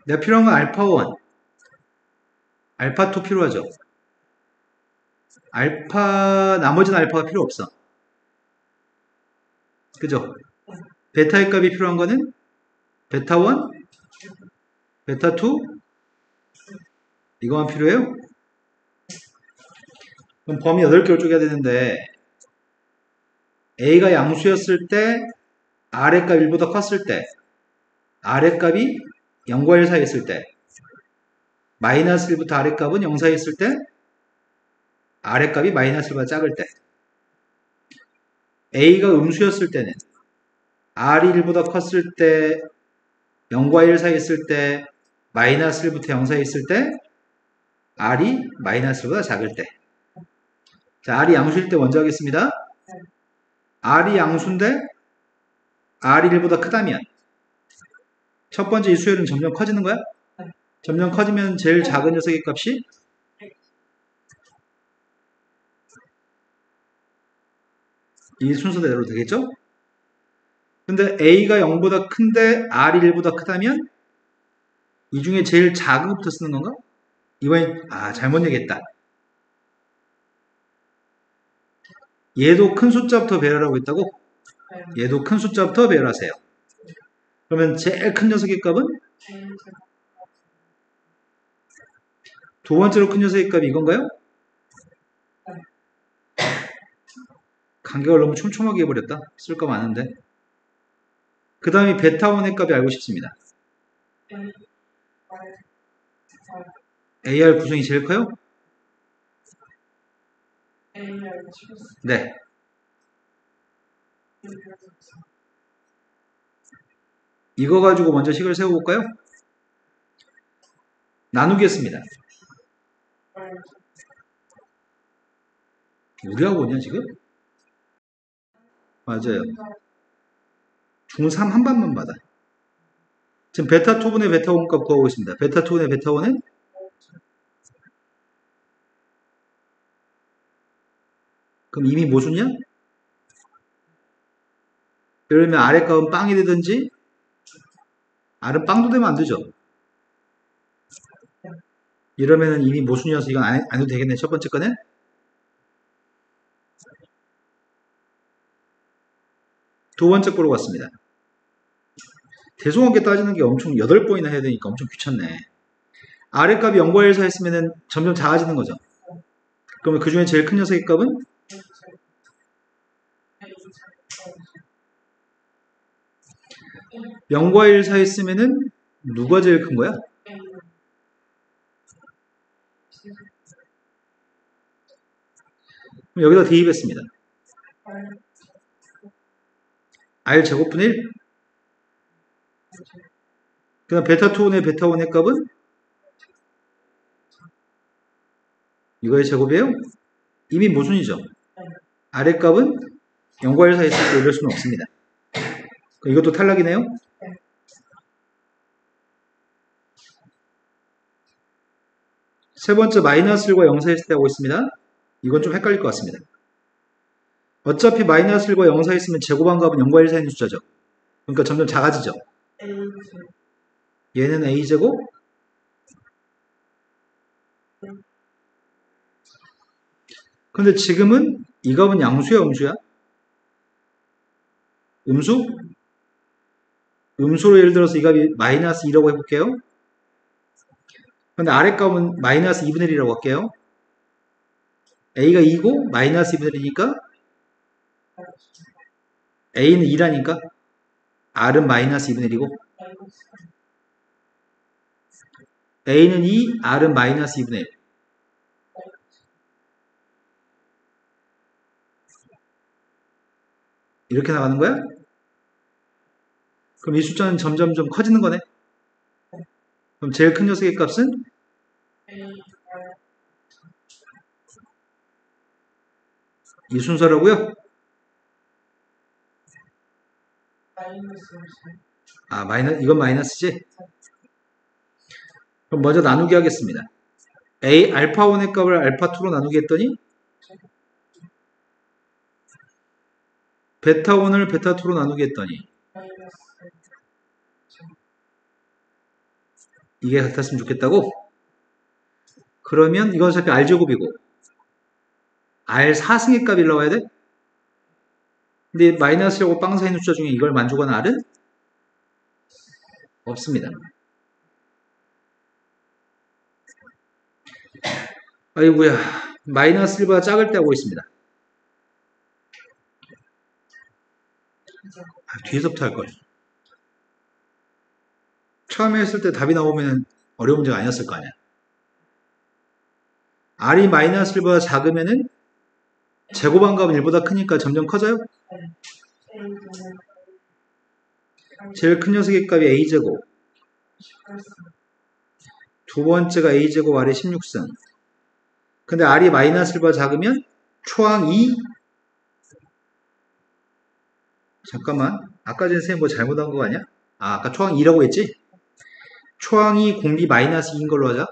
내가 필요한 건 알파1, 알파2 필요하죠. 나머지는 알파가 필요 없어. 그죠? 베타의 값이 필요한 거는 베타1, 베타2 이거만 필요해요? 그럼 범위 8개로 쪼개야 되는데 A가 양수였을 때 R의 값 1보다 컸을 때 R의 값이 0과 1 사이에 있을 때 마이너스 1부터 R의 값은 0 사이에 있을 때 R의 값이 마이너스 1보다 작을 때 A가 음수였을 때는 R이 1보다 컸을 때 0과 1 사이에 있을 때 마이너스 1부터 0 사이에 있을 때 R이 마이너스 1보다 작을 때 자, R이 양수일 때 먼저 하겠습니다. R이 양수인데 R이 1보다 크다면 첫 번째 이 수열은 점점 커지는 거야? 점점 커지면 제일 작은 녀석의 값이 이 순서대로 되겠죠? 근데 A가 0보다 큰데 R이 1보다 크다면 이 중에 제일 작은 것부터 쓰는 건가? 이번엔 잘못 얘기했다. 얘도 큰 숫자부터 배열하고 있다고? 얘도 큰 숫자부터 배열하세요. 그러면 제일 큰 녀석의 값은? 두 번째로 큰 녀석의 값이 이건가요? 간격을 너무 촘촘하게 해버렸다. 쓸 거 많은데. 그 다음에 베타1의 값이 알고 싶습니다. AR 구성이 제일 커요? 네. 이거 가지고 먼저 식을 세워볼까요? 나누겠습니다. 우리 학원이야 지금? 맞아요. 중3 한 반만 받아. 지금 베타2분의 베타1 값 구하고 있습니다. 베타2분의 베타1은? 그럼 이미 모수냐? 그러면 아래 값은 빵이 되든지 R은 빵도 되면 안 되죠. 이러면은 이미 모순이어서 이건 안 해도 되겠네. 첫 번째 거는 두 번째 거로 갔습니다. 대소관계 따지는 게 엄청 8번이나 해야 되니까 엄청 귀찮네. 아래 값이 0과 1 사이 있으면은 점점 작아지는 거죠. 그러면 그 중에 제일 큰 녀석의 값은 0과 1 사이 있으면은 누가 제일 큰 거야? 그럼 여기다 대입했습니다. R 제곱분의 1. 그 다음 베타2의 베타1의 값은 이거의 제곱이에요? 이미 모순이죠. R의 값은 0과 1 사이 있을 때 이럴 수는 없습니다. 이것도 탈락이네요. 세 번째 마이너스 1과 0 사이일 때 하고 있습니다. 이건 좀 헷갈릴 것 같습니다. 어차피 마이너스 1과 0 사이 있으면 제곱한 값은 0과 1 사이 있는 숫자죠. 그러니까 점점 작아지죠. 얘는 a제곱, 근데 지금은 이 값은 양수야, 음수야? 음수? 음수로 예를 들어서 이 값이 마이너스 2라고 해볼게요. 근데 아래 값은 마이너스 2분의 1이라고 할게요. a가 2고 마이너스 2분의 1이니까 a는 2라니까 r은 마이너스 2분의 1이고 a는 2, r은 마이너스 2분의 1. 이렇게 나가는 거야? 그럼 이 숫자는 점점 좀 커지는 거네? 그럼 제일 큰 녀석의 값은? 이 순서라고요? 아, 이건 마이너스지? 그럼 먼저 나누기 하겠습니다. a 알파1의 값을 알파2로 나누기 했더니 베타1을 베타2로 나누기 했더니 이게 같았으면 좋겠다고? 그러면 이건 어차피 r제곱이고 r4승의 값이 나와야 돼? 근데 마이너스하고 빵 사이 있는 숫자 중에 이걸 만족하는 r은? 없습니다. 아이고야, 마이너스 1보다 작을 때 하고 있습니다. 뒤에서부터 할걸. 처음에 했을 때 답이 나오면 어려운 문제가 아니었을 거 아니야. r이 마이너스 1보다 작으면은 제곱한 값은 1보다 크니까 점점 커져요? 제일 큰 녀석의 값이 a제곱, 두 번째가 a제곱 r의 16승. 근데 r이 마이너스 1보다 작으면 초항 2. 잠깐만, 아까 전에 선생님 뭐 잘못한 거 아니야? 아, 아까 초항 2라고 했지? 초항 2 공비 마이너스 2인 걸로 하자.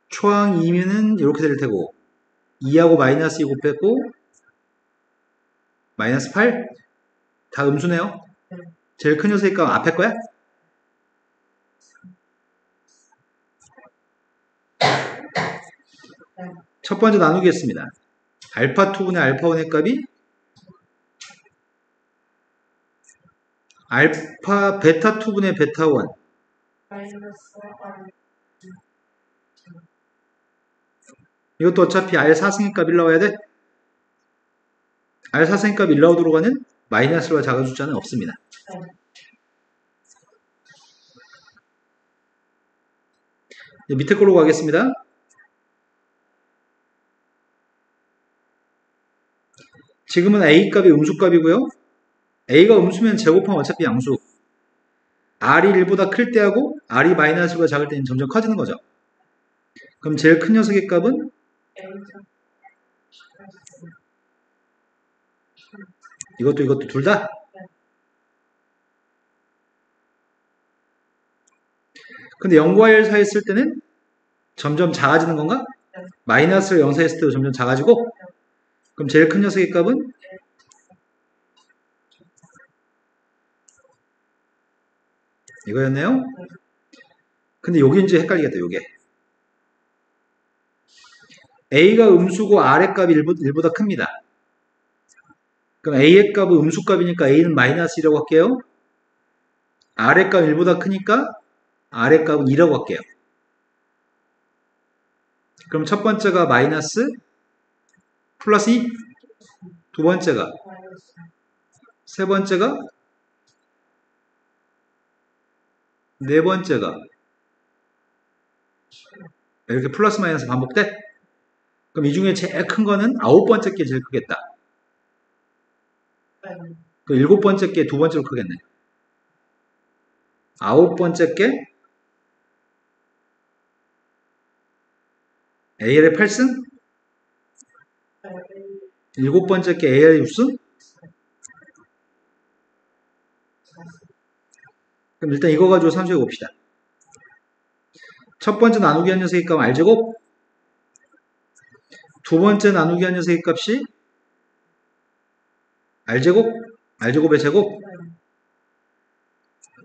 초항 2면은 이렇게 될 테고 2하고 마이너스 2 곱했고 마이너스 8? 다 음수네요. 제일 큰 녀석의 값 앞에 거야? 첫 번째 나누기 했습니다. 알파2분의 알파1의 값이 알파 베타2분의 베타1 이것도 어차피 r4승의 값 1 나와야 돼? r4승의 값 1 나오도록 하는 마이너스와 작은 숫자는 없습니다. 밑에 걸로 가겠습니다. 지금은 a값이 음수값이고요. a가 음수면 제곱하면 어차피 양수. r이 1보다 클 때하고 r이 마이너스 1보다 작을 때는 점점 커지는 거죠. 그럼 제일 큰 녀석의 값은 이것도 둘 다? 근데 0과 1 사이 있을 때는 점점 작아지는 건가? 마이너스 0 사이 있을 때도 점점 작아지고 그럼 제일 큰 녀석의 값은 이거였네요? 근데 요게 이제 헷갈리겠다, 요게. a가 음수고 r의 값이 1보다 큽니다. 그럼 a의 값은 음수값이니까 a는 마이너스 2라고 할게요. r의 값 1보다 크니까 r의 값은 2라고 할게요. 그럼 첫 번째가 마이너스 플러스 2, 두 번째가, 세 번째가, 네 번째가 이렇게 플러스 마이너스 반복돼? 그럼 이 중에 제일 큰 거는 아홉 번째 게 제일 크겠다. 그 일곱 번째 게 두 번째로 크겠네. 아홉 번째 게 AL의 8승? 일곱 번째 게 AL의 6승? 그럼 일단 이거 가지고 산수해 봅시다. 첫 번째 나누기 한 녀석의 값은 R제곱. 두 번째 나누기 한 녀석의 값이 R제곱. R제곱의 제곱.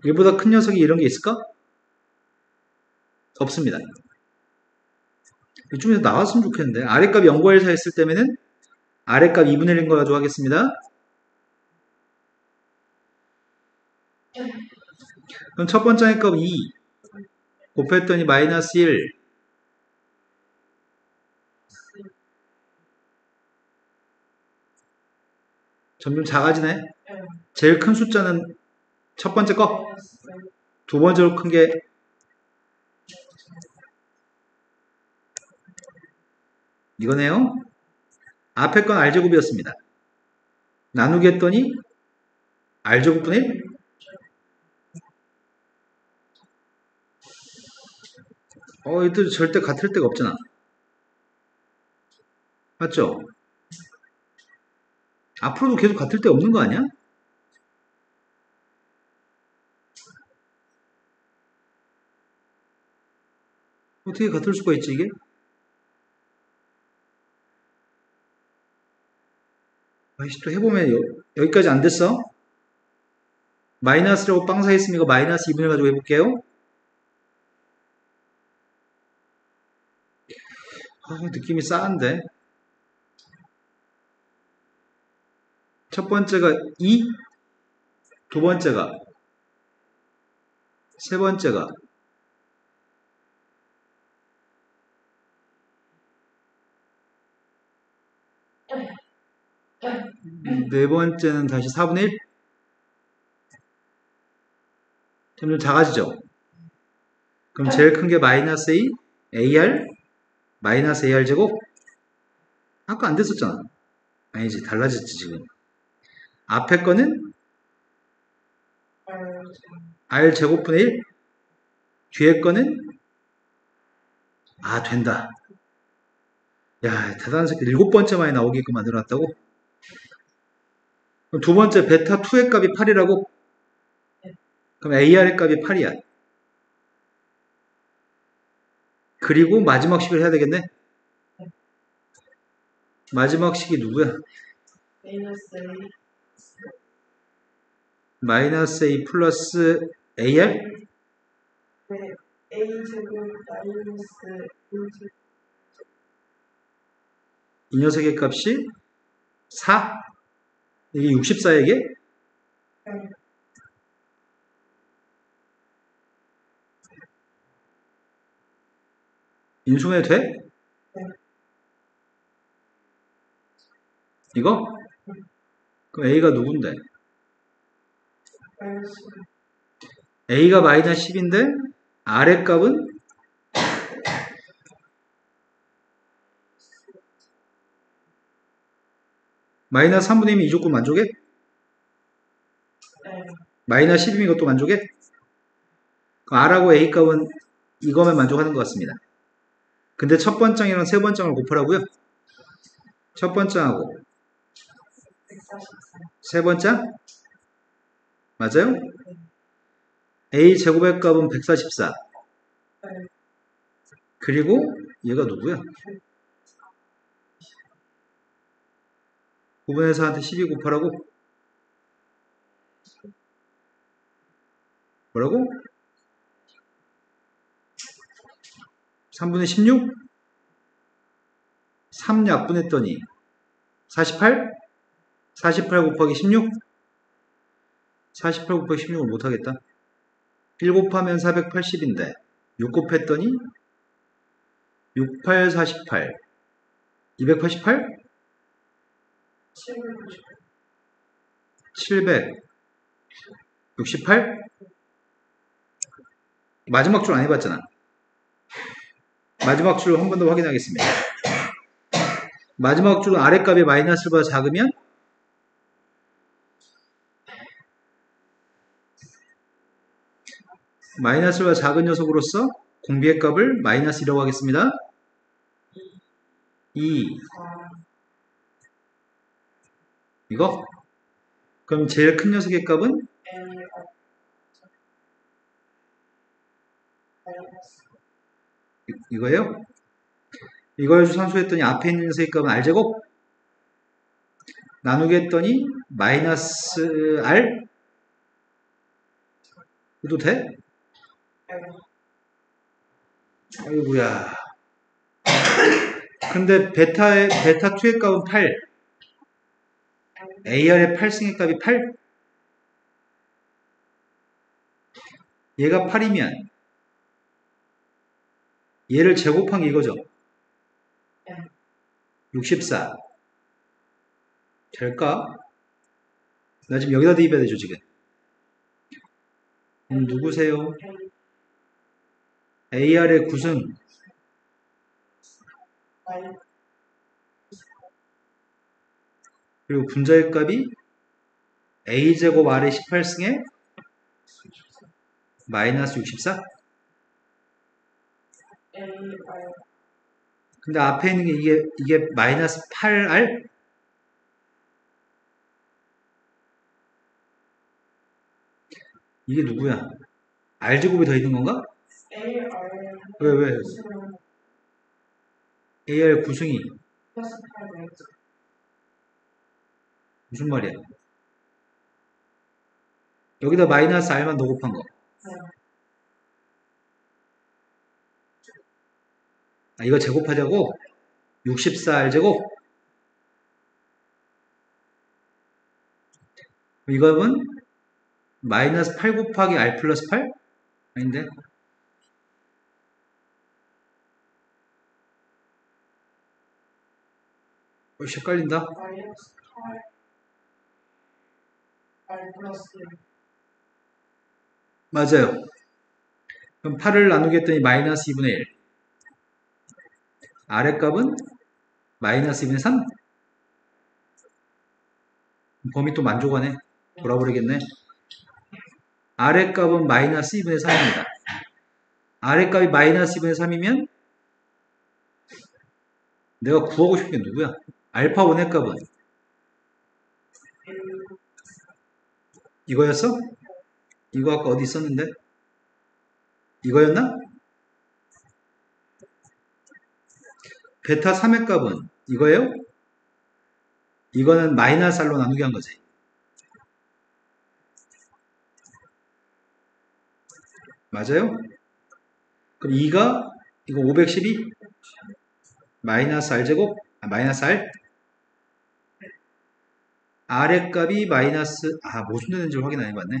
1보다 큰 녀석이 이런 게 있을까? 없습니다. 이쯤에서 나왔으면 좋겠는데. 아래값 0과 1 사이였을 때면은 아래값 2분의 1인 거 가지고 하겠습니다. 그럼 첫 번째 값 2 곱했더니 마이너스 1. 점점 작아지네. 제일 큰 숫자는 첫 번째 거. 두 번째로 큰 게 이거네요. 앞에 건 R제곱이었습니다. 나누기 했더니 R제곱분의 1. 이것도 절대 같을 데가 없잖아. 맞죠? 앞으로도 계속 같을 데 없는 거 아니야? 어떻게 같을 수가 있지 이게? 아이씨, 또 해보면 여기까지 안 됐어? 마이너스라고 빵 사있으면 이거 마이너스 2분을 가지고 해볼게요. 느낌이 싸한데. 첫 번째가 2, 두 번째가, 세 번째가, 네 번째는 다시 4분의 1. 점점 작아지죠? 그럼 제일 큰 게 마이너스 A, AR, 마이너스 AR 제곱? 아까 안 됐었잖아. 아니지, 달라졌지, 지금. 앞에 거는 R 제곱분의 1. 뒤에 거는 된다. 야, 대단한 새끼. 7번째 만에 나오게끔 만들어놨다고? 그럼 두 번째 베타 2의 값이 8이라고? 그럼 AR의 값이 8이야. 그리고 마지막 식을 해야 되겠네? 마지막 식이 누구야? 마이너스 A 플러스 AR? 네. A제곱 마이너스 B제곱. 이 녀석의 값이 4? 이게 64에게? 네. 인수해도 돼? 네. 이거? 그럼 A가 누군데? 마이너스 A가 마이너스 10인데 아래 값은 마이너스 3분의 1이면 이 조건 만족해? 네. 마이너스 10이면 이것도 만족해? 그럼 R하고 A 값은 이거면 만족하는 것 같습니다. 근데 첫 번장이랑 세 번장을 곱하라고요? 첫 번장하고 144. 세 번장? 맞아요? A 제곱의 값은 144. 네. 그리고 얘가 누구야? 9분의 4한테 12 곱하라고? 뭐라고? 3분의 16? 3 약분했더니 48? 48 곱하기 16? 48 곱하기 16을 못하겠다. 1 곱하면 480인데 6 곱했더니 68, 48 288? 768? 마지막 줄 안 해봤잖아. 마지막 줄 한 번 더 확인하겠습니다. 마지막 줄은 아래 값이 마이너스보다 작으면 마이너스보다 작은 녀석으로서 공비의 값을 마이너스 1이라고 하겠습니다. 2 이거? 그럼 제일 큰 녀석의 값은 이거예요. 이걸 산수했더니 앞에 있는 녀석의 값은 r제곱 나누게 했더니 마이너스 r 이도 돼? 아이고야. 근데 베타2의 값은 8 AR의 8승의 값이 8 얘가 8이면 얘를 제곱한 게 이거죠. 64 될까? 나 지금 여기다 대입해야 되죠 지금. 누구세요? AR의 9승 그리고 분자의 값이 A제곱 R의 18승에 마이너스 64? 근데 앞에 있는 게 이게 마이너스 8R? 이게 누구야? R제곱이 더 있는 건가? 왜? AR 9승이 무슨 말이야? 여기다 마이너스 R만 더 곱한 거. 아, 이거 제곱하자고? 64R제곱? 이거는 마이너스 8 곱하기 R 플러스 8? 아닌데? 헷갈린다? 맞아요. 그럼 8을 나누게 했더니 마이너스 2분의 1. R의 값은 마이너스 2분의 3. 범위 또 만족하네. 돌아버리겠네. R의 값은 마이너스 2분의 3입니다. R의 값이 마이너스 2분의 3이면 내가 구하고 싶은 게 누구야? 알파 1의 값은 이거였어? 이거 아까 어디 있었는데? 이거였나? 베타 3의 값은 이거예요? 이거는 마이너스 R로 나누게 한 거지. 맞아요? 그럼 2가 이거 512 마이너스 R제곱 마이너스 R R의 값이 마이너스 무슨 되는지 확인 안 해봤네.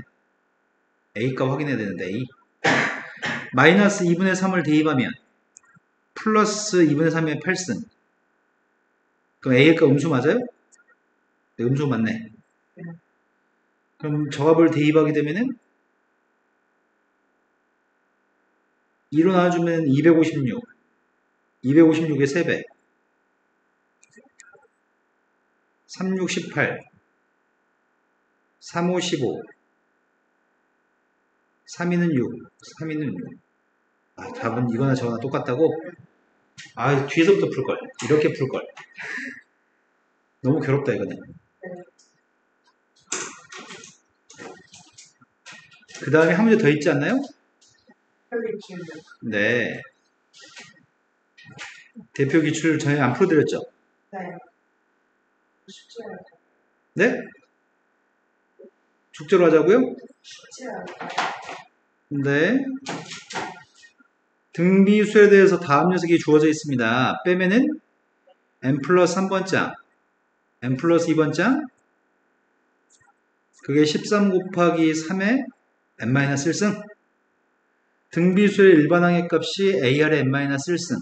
A 값 확인해야 되는데 A 마이너스 2분의 3을 대입하면 플러스 2분의 3의 8승 그럼 A의 값 음수 맞아요? 네, 음수 맞네. 그럼 저 값을 대입하게 되면은 2로 나눠주면 256 256의 3배 36, 18 3, 5, 15 3, 2는 6 3, 2는 6 답은 이거나 저거나 똑같다고? 뒤에서부터 풀걸 이렇게 풀걸 너무 괴롭다 이거는. 그 다음에 한 문제 더 있지 않나요? 네. 대표 기출 전에 안 풀어드렸죠? 네? 숙제로 하자고요? 네. 등비수에 대해서 다음 녀석이 주어져 있습니다. 빼면은 n 플러스 3번장 n 플러스 2번장 그게 13 곱하기 3의 n-1승 등비수의 일반항의 값이 AR의 n-1승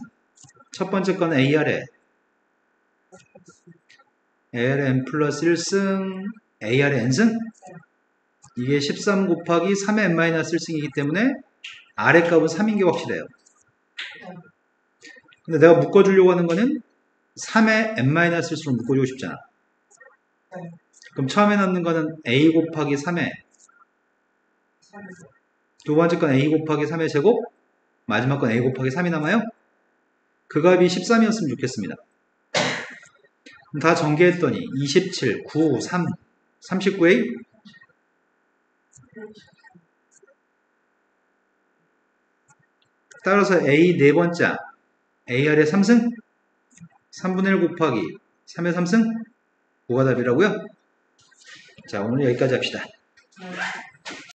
첫 번째 건 AR의 n 플러스 1승 AR의 n승 이게 13 곱하기 3의 n-1승이기 때문에 R의 값은 3인 게 확실해요. 근데 내가 묶어주려고 하는 거는 3의 n-1으로 묶어주고 싶잖아. 그럼 처음에 넣는 거는 a 곱하기 3의 두 번째 건 a 곱하기 3의 제곱 마지막 건 a 곱하기 3이 남아요. 그 값이 13이었으면 좋겠습니다. 그럼 다 전개했더니 27, 9, 3, 39a 따라서 a 네 번째 AR의 3승? 3분의 1 곱하기 3의 3승? 5가 답이라고요? 자, 오늘 여기까지 합시다. 네.